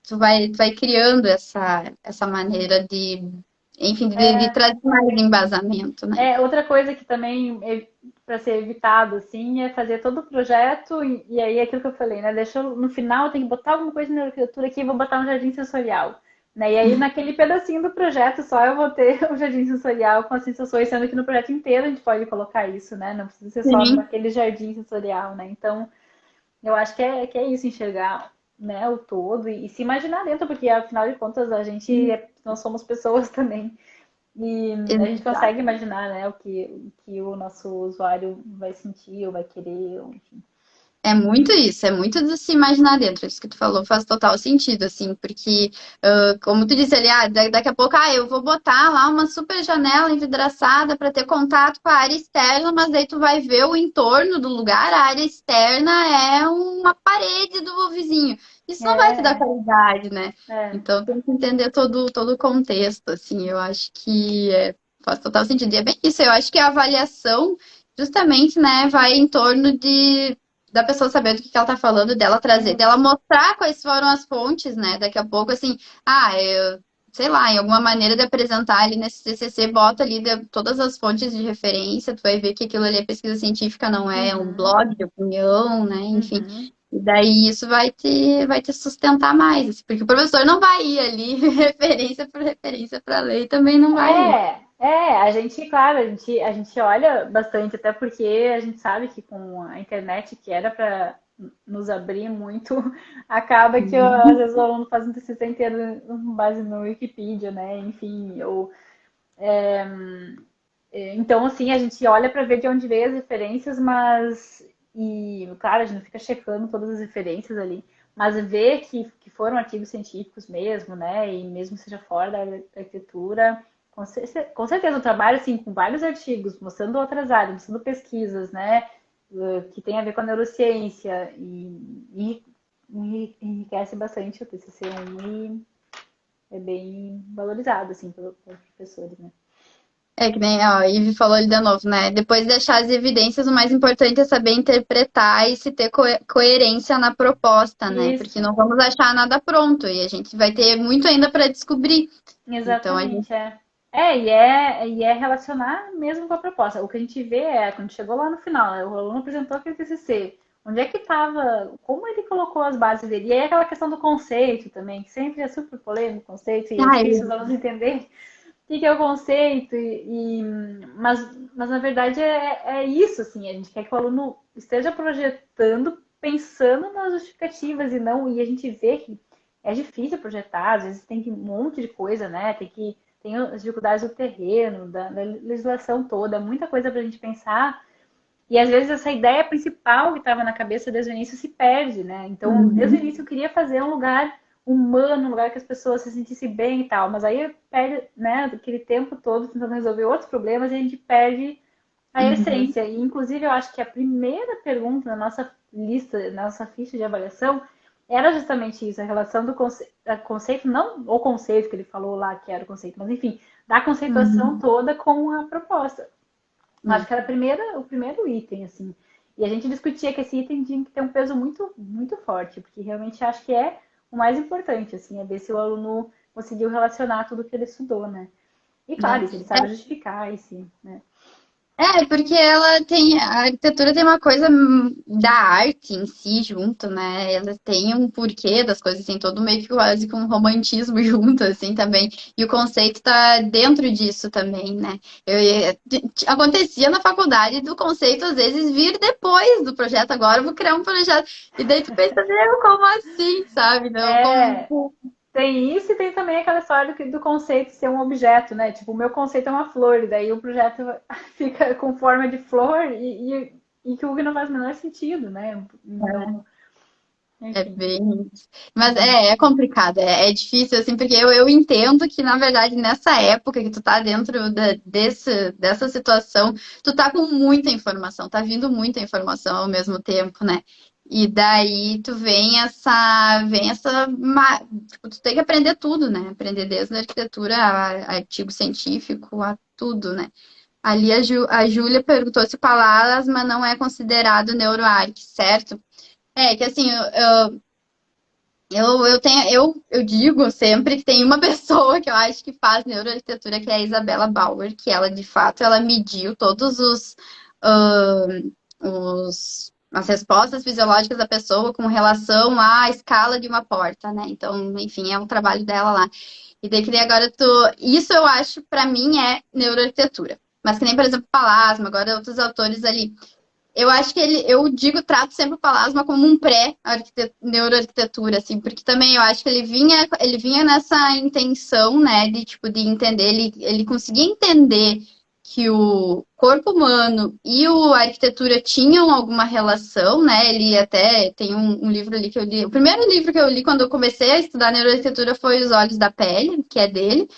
tu vai criando essa maneira de, enfim, de é, trazer mais embasamento, né? outra coisa que também é para ser evitado, assim, é fazer todo o projeto e aí é aquilo que eu falei, né? Deixa no final, tem que botar alguma coisa na arquitetura aqui e vou botar um jardim sensorial. Né? E aí, naquele pedacinho do projeto, só eu vou ter o jardim sensorial com as sensações, sendo que no projeto inteiro a gente pode colocar isso, né? Não precisa ser só Sim, naquele jardim sensorial, né? Então, eu acho que é isso, enxergar, né, o todo e se imaginar dentro, porque afinal de contas nós somos pessoas também. E a gente consegue exato. imaginar, né, o que o nosso usuário vai sentir ou vai querer, enfim. É muito de se imaginar dentro. Isso que tu falou faz total sentido, assim, porque, como tu disse ali, daqui a pouco, eu vou botar lá uma super janela envidraçada para ter contato com a área externa, mas daí tu vai ver o entorno do lugar, a área externa é uma parede do vizinho. Isso não vai te dar É, qualidade, né? é, Então tem que entender todo o contexto, assim, eu acho que faz total sentido. E é bem isso, eu acho que a avaliação justamente, né, vai em torno da pessoa saber do que ela tá falando, dela trazer, sim, dela mostrar quais foram as fontes, né? Daqui a pouco, assim, eu, sei lá, em alguma maneira de apresentar ali nesse CCC, bota ali todas as fontes de referência, tu vai ver que aquilo ali é pesquisa científica, não é um uhum, blog de opinião, né? Enfim. uhum. E daí isso vai te sustentar mais, assim, porque o professor não vai ir ali referência por referência para ler e também não vai ir. A gente, claro, a gente olha bastante, até porque a gente sabe que com a internet, que era para nos abrir muito, acaba que às vezes o aluno faz um TCC inteiro com base no Wikipedia, né? Enfim, então, assim, a gente olha para ver de onde veio as referências, claro, a gente não fica checando todas as referências ali, mas ver que foram artigos científicos mesmo, né? E mesmo que seja fora da arquitetura, com certeza o trabalho, assim, com vários artigos, mostrando outras áreas, mostrando pesquisas, né? Que tem a ver com a neurociência e enriquece bastante o TCC1 e é bem valorizado, assim, pelos professores, né? É que nem, ó, a Ivy falou ali de novo, né? Depois de deixar as evidências, o mais importante é saber interpretar e se ter coerência na proposta, né? Porque Isso, não vamos achar nada pronto e a gente vai ter muito ainda para descobrir. Então, a gente... exatamente, é. E é relacionar mesmo com a proposta. O que a gente vê é, quando chegou lá no final, né, o aluno apresentou aquele TCC, onde é que estava, como ele colocou as bases dele. E aí aquela questão do conceito também, que sempre é super polêmico o conceito, e é Ai, difícil os alunos entender o que é o conceito, mas na verdade é isso, assim, a gente quer que o aluno esteja projetando, pensando nas justificativas e não, e a gente vê que é difícil projetar, às vezes tem que um monte de coisa, né? Tem as dificuldades do terreno, da legislação toda, muita coisa para a gente pensar, e às vezes essa ideia principal que estava na cabeça desde o início se perde, né? Então, desde o uhum. início eu queria fazer um lugar humano, um lugar que as pessoas se sentissem bem e tal, mas aí perde, né, aquele tempo todo tentando resolver outros problemas e a gente perde a Uhum. essência. E, inclusive, eu acho que a primeira pergunta na nossa lista, na nossa ficha de avaliação, era justamente isso, a relação do conceito, não o conceito que ele falou lá que era o conceito, mas enfim, da conceituação Uhum. toda com a proposta. Acho Uhum. que era o primeiro item, assim. E a gente discutia que esse item tinha que ter um peso muito, muito forte, porque realmente acho que é o mais importante, assim, é ver se o aluno conseguiu relacionar tudo que ele estudou, né? E claro, se ele É. sabe justificar, e se, né? É, porque ela tem, a arquitetura tem uma coisa da arte em si junto, né? Ela tem um porquê das coisas, tem todo meio que quase com um romantismo junto, assim, também. E o conceito tá dentro disso também, né? Acontecia na faculdade do conceito, às vezes, vir depois do projeto. Agora eu vou criar um projeto. E daí tu pensa, meu, como assim, sabe? Não, É, como... tem isso e tem também aquela história do conceito ser um objeto, né? Tipo, o meu conceito é uma flor, e daí o projeto fica com forma de flor e que o que não faz o menor sentido, né? Então, É enfim. bem. Mas é complicado, é difícil, assim, porque eu entendo que, na verdade, nessa época que tu tá dentro dessa situação, tu tá com muita informação, tá vindo muita informação ao mesmo tempo, né? E daí tu tipo, tu tem que aprender tudo, né? Aprender desde a arquitetura a artigo científico, a tudo, né? Ali a Júlia perguntou se o Palasma não é considerado neuroarc, certo? É, que assim, eu digo sempre que tem uma pessoa que eu acho que faz neuroarquitetura, que é a Isabela Bauer, que ela, de fato, ela mediu todos ah, as respostas fisiológicas da pessoa com relação à escala de uma porta, né? Então, enfim, é um trabalho dela lá. E daí que daí agora isso eu acho, para mim, é neuroarquitetura. Mas que nem, por exemplo, Palasma, agora outros autores ali. Eu acho que trato sempre o Palasma como um pré-neuroarquitetura, assim, porque também eu acho que ele vinha nessa intenção, né, de, tipo, de entender, ele conseguia entender que o corpo humano e a arquitetura tinham alguma relação, né, ele até tem um livro ali que eu li, o primeiro livro que eu li quando eu comecei a estudar neuroarquitetura foi Os Olhos da Pele, que é dele,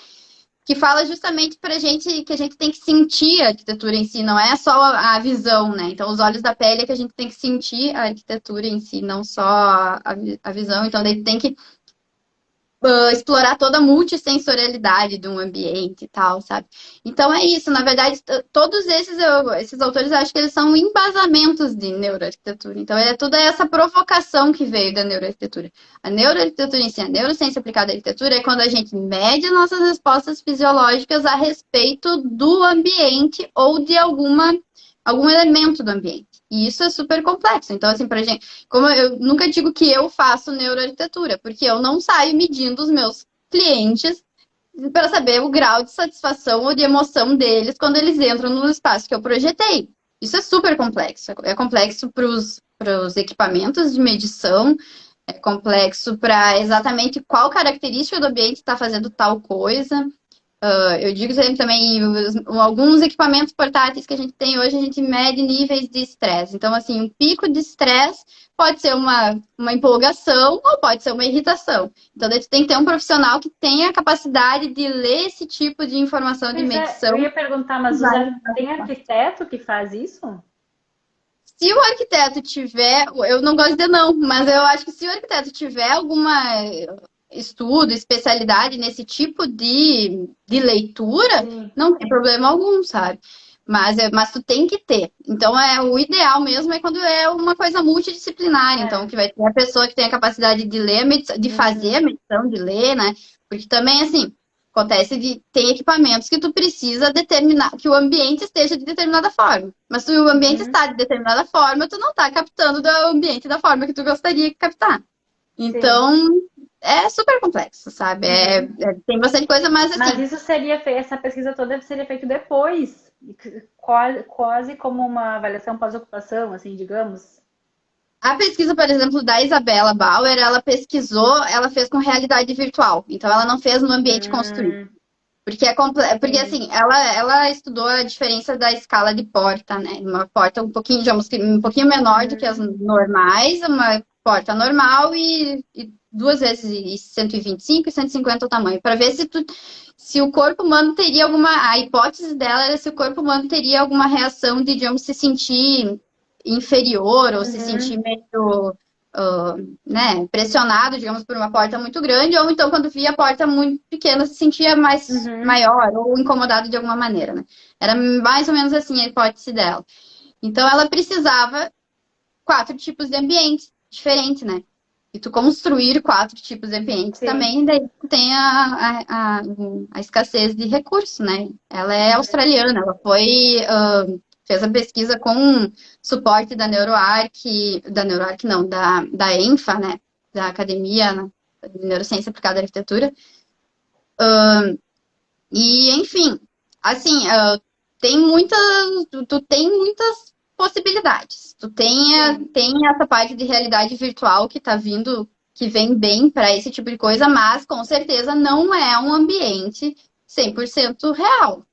que fala justamente para gente que a gente tem que sentir a arquitetura em si, não é só a visão, né? Então, os olhos da pele é que a gente tem que sentir a arquitetura em si, não só a visão. Então, daí tem que explorar toda a multissensorialidade de um ambiente e tal, sabe? Então é isso, na verdade, todos esses autores, eu acho que eles são embasamentos de neuroarquitetura. Então é toda essa provocação que veio da neuroarquitetura. A neuroarquitetura em si, a neurociência aplicada à arquitetura é quando a gente mede nossas respostas fisiológicas a respeito do ambiente ou de algum elemento do ambiente. E isso é super complexo. Então, assim, pra gente, como eu nunca digo que eu faço neuroarquitetura, porque eu não saio medindo os meus clientes para saber o grau de satisfação ou de emoção deles quando eles entram no espaço que eu projetei. Isso é super complexo. É complexo para os equipamentos de medição, é complexo para exatamente qual característica do ambiente está fazendo tal coisa. Eu digo sempre também, alguns equipamentos portáteis que a gente tem hoje, a gente mede níveis de estresse. Então, assim, um pico de estresse pode ser uma empolgação ou pode ser uma irritação. Então, daí tu tem que ter um profissional que tenha a capacidade de ler esse tipo de informação de Pois é, eu medição. ia perguntar, mas Vai. tem arquiteto que faz isso? Se o arquiteto tiver, eu não gosto de não, mas eu acho que se o arquiteto tiver alguma estudo, especialidade nesse tipo de leitura, Sim. não tem problema algum, sabe? Mas tu tem que ter. Então, o ideal mesmo é quando é uma coisa multidisciplinar. Então, É. que vai ter a pessoa que tem a capacidade de ler, de fazer a Uhum. medição, de ler, né? Porque também, assim, acontece de tem equipamentos que tu precisa determinar, que o ambiente esteja de determinada forma. Mas se o ambiente Uhum. está de determinada forma, tu não está captando do ambiente da forma que tu gostaria de captar. Sim. Então, é super complexo, sabe? Uhum. Tem bastante coisa, mas Mas assim, isso seria essa pesquisa toda seria feita depois, quase como uma avaliação pós-ocupação, assim, digamos. a pesquisa, por exemplo, da Isabela Bauer, ela pesquisou, ela fez com realidade virtual. Então, ela não fez no ambiente construído. Hum, Porque, porque entendi. assim, ela estudou a diferença da escala de porta, né? Uma porta um pouquinho, digamos, um pouquinho menor do que as Uhum. normais, uma porta normal e duas vezes 125 e 150 o tamanho, para ver se o corpo humano teria alguma. A hipótese dela era se o corpo humano teria alguma reação de, digamos, se sentir inferior ou se sentir Uhum. meio né, pressionado, digamos, por uma porta muito grande, ou então quando via a porta muito pequena se sentia mais Uhum. maior ou incomodado de alguma maneira, né? Era mais ou menos assim a hipótese dela. Então ela precisava 4 tipos de ambientes diferentes, né? E tu construir 4 tipos de ambientes Sim. também, daí tu tem a escassez de recursos, né? Ela é Uhum. australiana, ela fez a pesquisa com suporte da NeuroArc não, da ENFA, né? Da Academia de Neurociência Aplicada à Arquitetura. E, enfim, assim, tem muitas, tu tem muitas possibilidades. Tu Sim. tem essa parte de realidade virtual que tá vindo, que vem bem para esse tipo de coisa, mas com certeza não é um ambiente 100% real.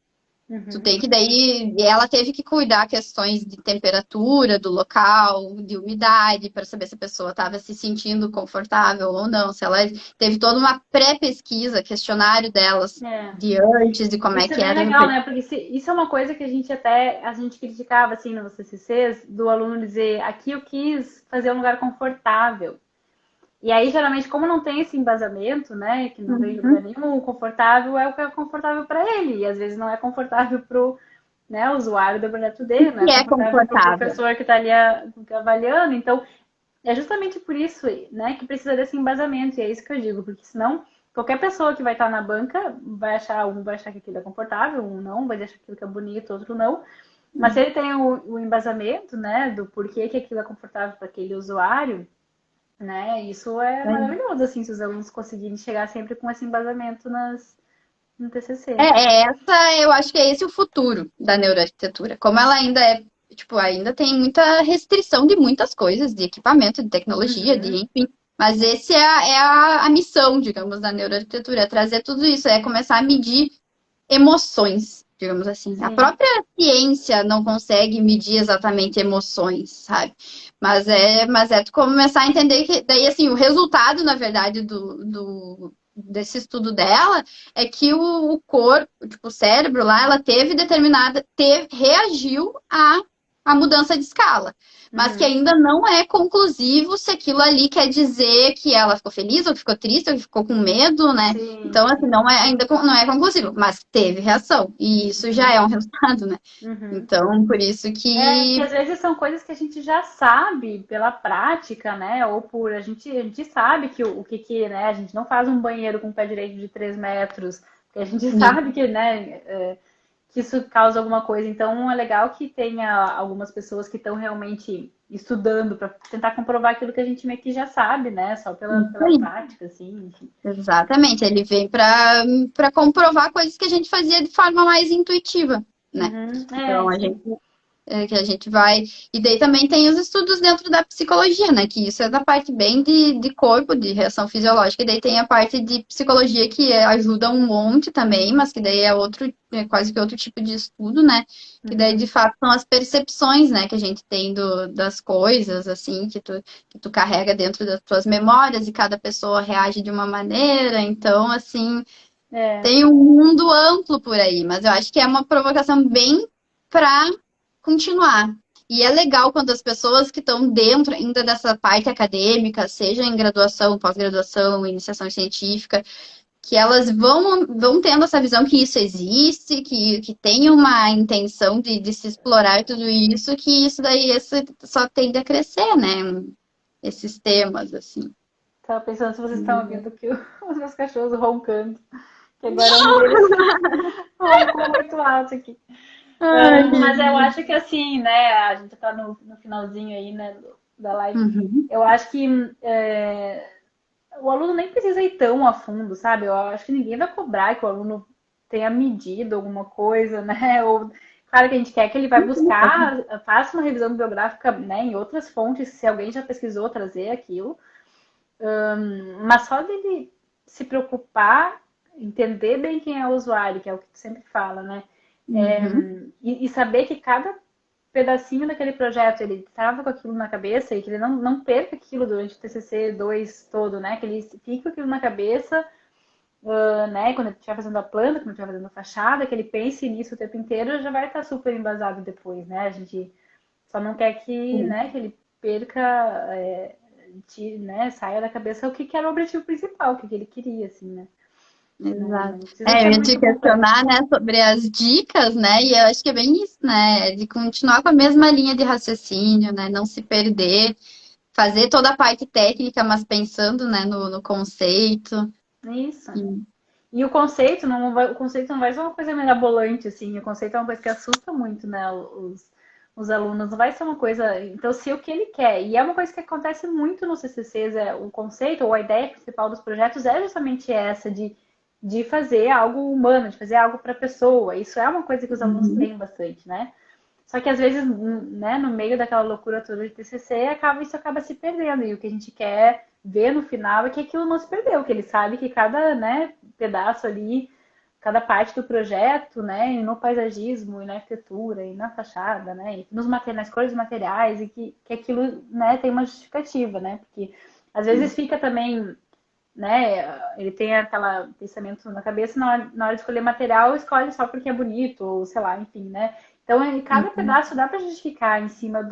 Tu Uhum. tem que daí, ela teve que cuidar questões de temperatura do local, de umidade, para saber se a pessoa estava se sentindo confortável ou não. Se ela teve toda uma pré-pesquisa, questionário delas É. de antes, de como é Isso é que bem era no legal, período. né? Porque isso é uma coisa que a gente criticava assim nos CCCs, do aluno dizer, aqui eu quis fazer um lugar confortável. E aí, geralmente, como não tem esse embasamento, né, que não vem de lugar Uhum. nenhum, o confortável é o que é confortável para ele. E às vezes não é confortável pro, né, usuário do projeto dele, não é E é confortável para o confortável. professor que está ali avaliando. Então, é justamente por isso, né, que precisa desse embasamento. E é isso que eu digo, porque senão qualquer pessoa que vai estar na banca vai achar que aquilo é confortável, um não, vai achar que aquilo que é bonito, outro não. Mas se ele tem o embasamento, né, do porquê que aquilo é confortável para aquele usuário, né? Isso é maravilhoso, assim, se os alunos conseguirem chegar sempre com esse embasamento no TCC. Eu acho que é esse o futuro da neuroarquitetura. Como ela ainda tipo, ainda tem muita restrição de muitas coisas, de equipamento, de tecnologia, Uhum, enfim. Mas esse é a missão, digamos, da neuroarquitetura, é trazer tudo isso, é começar a medir emoções, digamos assim. A sim. própria ciência não consegue medir exatamente emoções, sabe? Mas é tu começar a entender que daí assim, o resultado, na verdade, desse estudo dela é que o corpo, tipo, o cérebro lá, ela reagiu à mudança de escala. Mas que Uhum, ainda não é conclusivo se aquilo ali quer dizer que ela ficou feliz, ou que ficou triste, ou que ficou com medo, né? sim. Então, assim, ainda não é conclusivo, mas teve reação. E isso já Uhum, é um resultado, né? uhum. Então, por isso É, porque que às vezes são coisas que a gente já sabe pela prática, né? Ou por a gente sabe que o que, né? A gente não faz um banheiro com pé direito de 3 metros, porque a gente sabe que, né? Que isso causa alguma coisa. Então é legal que tenha algumas pessoas que estão realmente estudando para tentar comprovar aquilo que a gente meio que já sabe, né? Só isso pela aí. prática, assim, enfim. Exatamente, ele vem para comprovar coisas que a gente fazia de forma mais intuitiva, né? Uhum, é, Então, a isso gente aí. que a gente vai. E daí também tem os estudos dentro da psicologia, né? Que isso é da parte bem de corpo, de reação fisiológica, e daí tem a parte de psicologia que ajuda um monte também, mas que daí é quase que outro tipo de estudo, né? Que daí de Uhum. fato são as percepções, né, que a gente tem das coisas, assim, que tu carrega dentro das tuas memórias, e cada pessoa reage de uma maneira, então, assim, É, tem um mundo amplo por aí, mas eu acho que é uma provocação bem para continuar. E é legal quando as pessoas que estão dentro ainda dessa parte acadêmica, seja em graduação, pós-graduação, iniciação científica, que elas vão tendo essa visão que isso existe, que tem uma intenção de se explorar tudo isso, que isso daí só tende a crescer, né? Esses temas, assim. Tava pensando se vocês estão ouvindo que os meus cachorros roncando, que agora um deles roncou muito alto aqui. Ai, que Mas eu lindo. acho que assim, né, a gente tá no finalzinho aí, né, da live. Uhum. Eu acho que o aluno nem precisa ir tão a fundo, sabe? Eu acho que ninguém vai cobrar que o aluno tenha medido alguma coisa, né? Ou, claro que a gente quer que ele vai buscar, faça uma revisão bibliográfica, né, em outras fontes, se alguém já pesquisou, trazer aquilo. Mas só dele se preocupar, entender bem quem é o usuário, que é o que tu sempre fala, né? Uhum. E saber que cada pedacinho daquele projeto ele estava com aquilo na cabeça e que ele não perca aquilo durante o TCC 2 todo, né? Que ele fique com aquilo na cabeça, né? Quando ele estiver fazendo a planta, quando ele estiver fazendo a fachada, que ele pense nisso o tempo inteiro, já vai estar super embasado depois, né? A gente só não quer que, né, que ele perca, né, saia da cabeça o que era o objetivo principal, o que ele queria, assim, né? Não Exato. precisa Eu ser ia te muito complexo. questionar, né, sobre as dicas, né, e eu acho que é bem isso, né, de continuar com a mesma linha de raciocínio, né, não se perder, fazer toda a parte técnica, mas pensando, né, no conceito. Isso. E- E o conceito não vai ser uma coisa mirabolante, assim, o conceito é uma coisa que assusta muito, né, os alunos, não vai ser uma coisa, então se o que ele quer, e é uma coisa que acontece muito nos CCCs, é o conceito ou a ideia principal dos projetos é justamente essa de fazer algo humano, de fazer algo para a pessoa, isso é uma coisa que os alunos Uhum. têm bastante, né? Só que às vezes, né, no meio daquela loucura toda de TCC, isso acaba se perdendo. E o que a gente quer ver no final é que aquilo não se perdeu, que ele sabe que cada, né, pedaço ali, cada parte do projeto, né, e no paisagismo, e na arquitetura, e na fachada, né, e nas cores dos materiais, e que aquilo, né, tem uma justificativa, né, porque às vezes fica também, né, ele tem aquele pensamento na cabeça, na hora de escolher material, escolhe só porque é bonito, ou sei lá, enfim, né. Então, em cada Uhum. pedaço dá para justificar em cima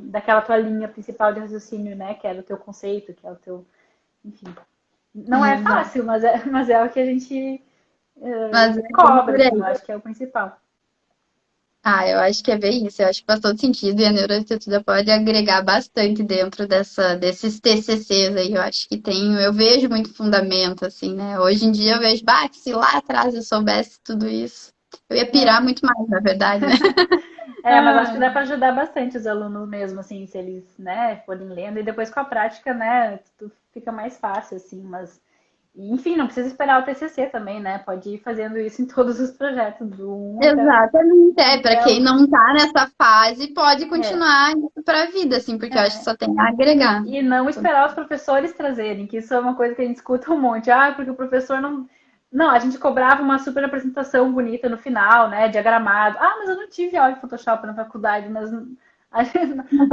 daquela tua linha principal de raciocínio, né, que era o teu conceito, que é o teu, enfim. Não é Exato. fácil, mas é o que a gente Mas é bem cobra, por assim, eu aí. acho que é o principal. Ah, eu acho que é bem isso. Eu acho que faz todo sentido e a neuroarquitetura pode agregar bastante dentro desses TCCs aí. Eu acho que eu vejo muito fundamento, assim, né? Hoje em dia eu vejo, bah, que se lá atrás eu soubesse tudo isso, eu ia pirar É. muito mais, na verdade, né? Mas acho Ah, que dá para ajudar bastante os alunos mesmo, assim, se eles, né, forem lendo, e depois com a prática, né, tudo fica mais fácil, assim, mas, enfim, não precisa esperar o TCC também, né, pode ir fazendo isso em todos os projetos, do um exatamente. É, para até quem o... não tá nessa fase, pode É, continuar isso para a vida, assim, porque eu acho que é. só tem a agregar. E não esperar os professores trazerem, que isso é uma coisa que a gente escuta um monte. Ah, porque o professor não. Não, a gente cobrava uma super apresentação bonita no final, né? Diagramado. Ah, mas eu não tive aula de Photoshop na faculdade, mas a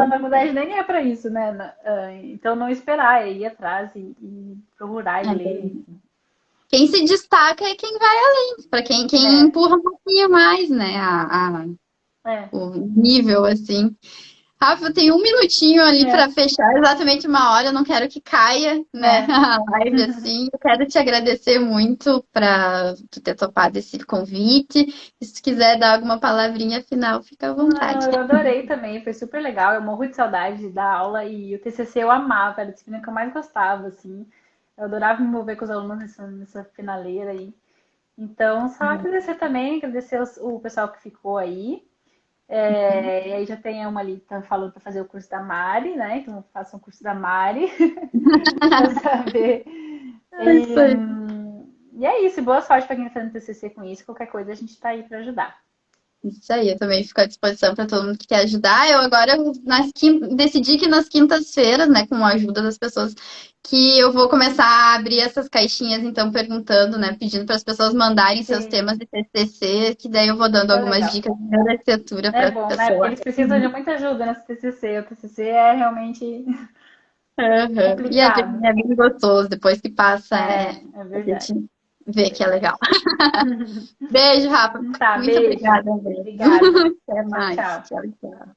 faculdade nem é para isso, né? Então não esperar, é ir atrás e procurar e ler, É. enfim. Quem se destaca é quem vai além, para quem É, empurra um pouquinho mais, né? é, O nível, assim. Rafa, tem um minutinho ali para é, fechar, exatamente uma hora. Eu não quero que caia, né, é. a live assim. Eu quero te agradecer muito para tu ter topado esse convite. E se tu quiser dar alguma palavrinha final, fica à Não, vontade. eu adorei também, foi super legal. Eu morro de saudade da aula e o TCC eu amava, era a disciplina que eu mais gostava, assim. Eu adorava me envolver com os alunos nessa finaleira aí. Então, só agradecer também, agradecer o pessoal que ficou aí. E aí já tem uma ali que tá falando para fazer o curso da Mari, né? Então, façam o curso da Mari para saber. É isso aí. E é isso, boa sorte para quem está fazendo TCC com isso. Qualquer coisa a gente está aí para ajudar. Isso aí, eu também fico à disposição para todo mundo que quer ajudar. Eu agora decidi que nas quintas-feiras, né, com a ajuda das pessoas, que eu vou começar a abrir essas caixinhas, então, perguntando, né, pedindo para as pessoas mandarem seus Sim, temas de TCC, que daí eu vou dando isso é algumas legal. dicas de arquitetura É para a bom, né? Porque pessoa. eles precisam de muita ajuda nesse TCC. O TCC é realmente Uhum. E complicado. é bem gostoso, depois que passa, É a verdade. gente É vê que é legal. verdade. Beijo, Rafa. Tá, Muito beijo. obrigada mesmo. Obrigada. Até Tchau, mais. tchau. Tchau, tchau.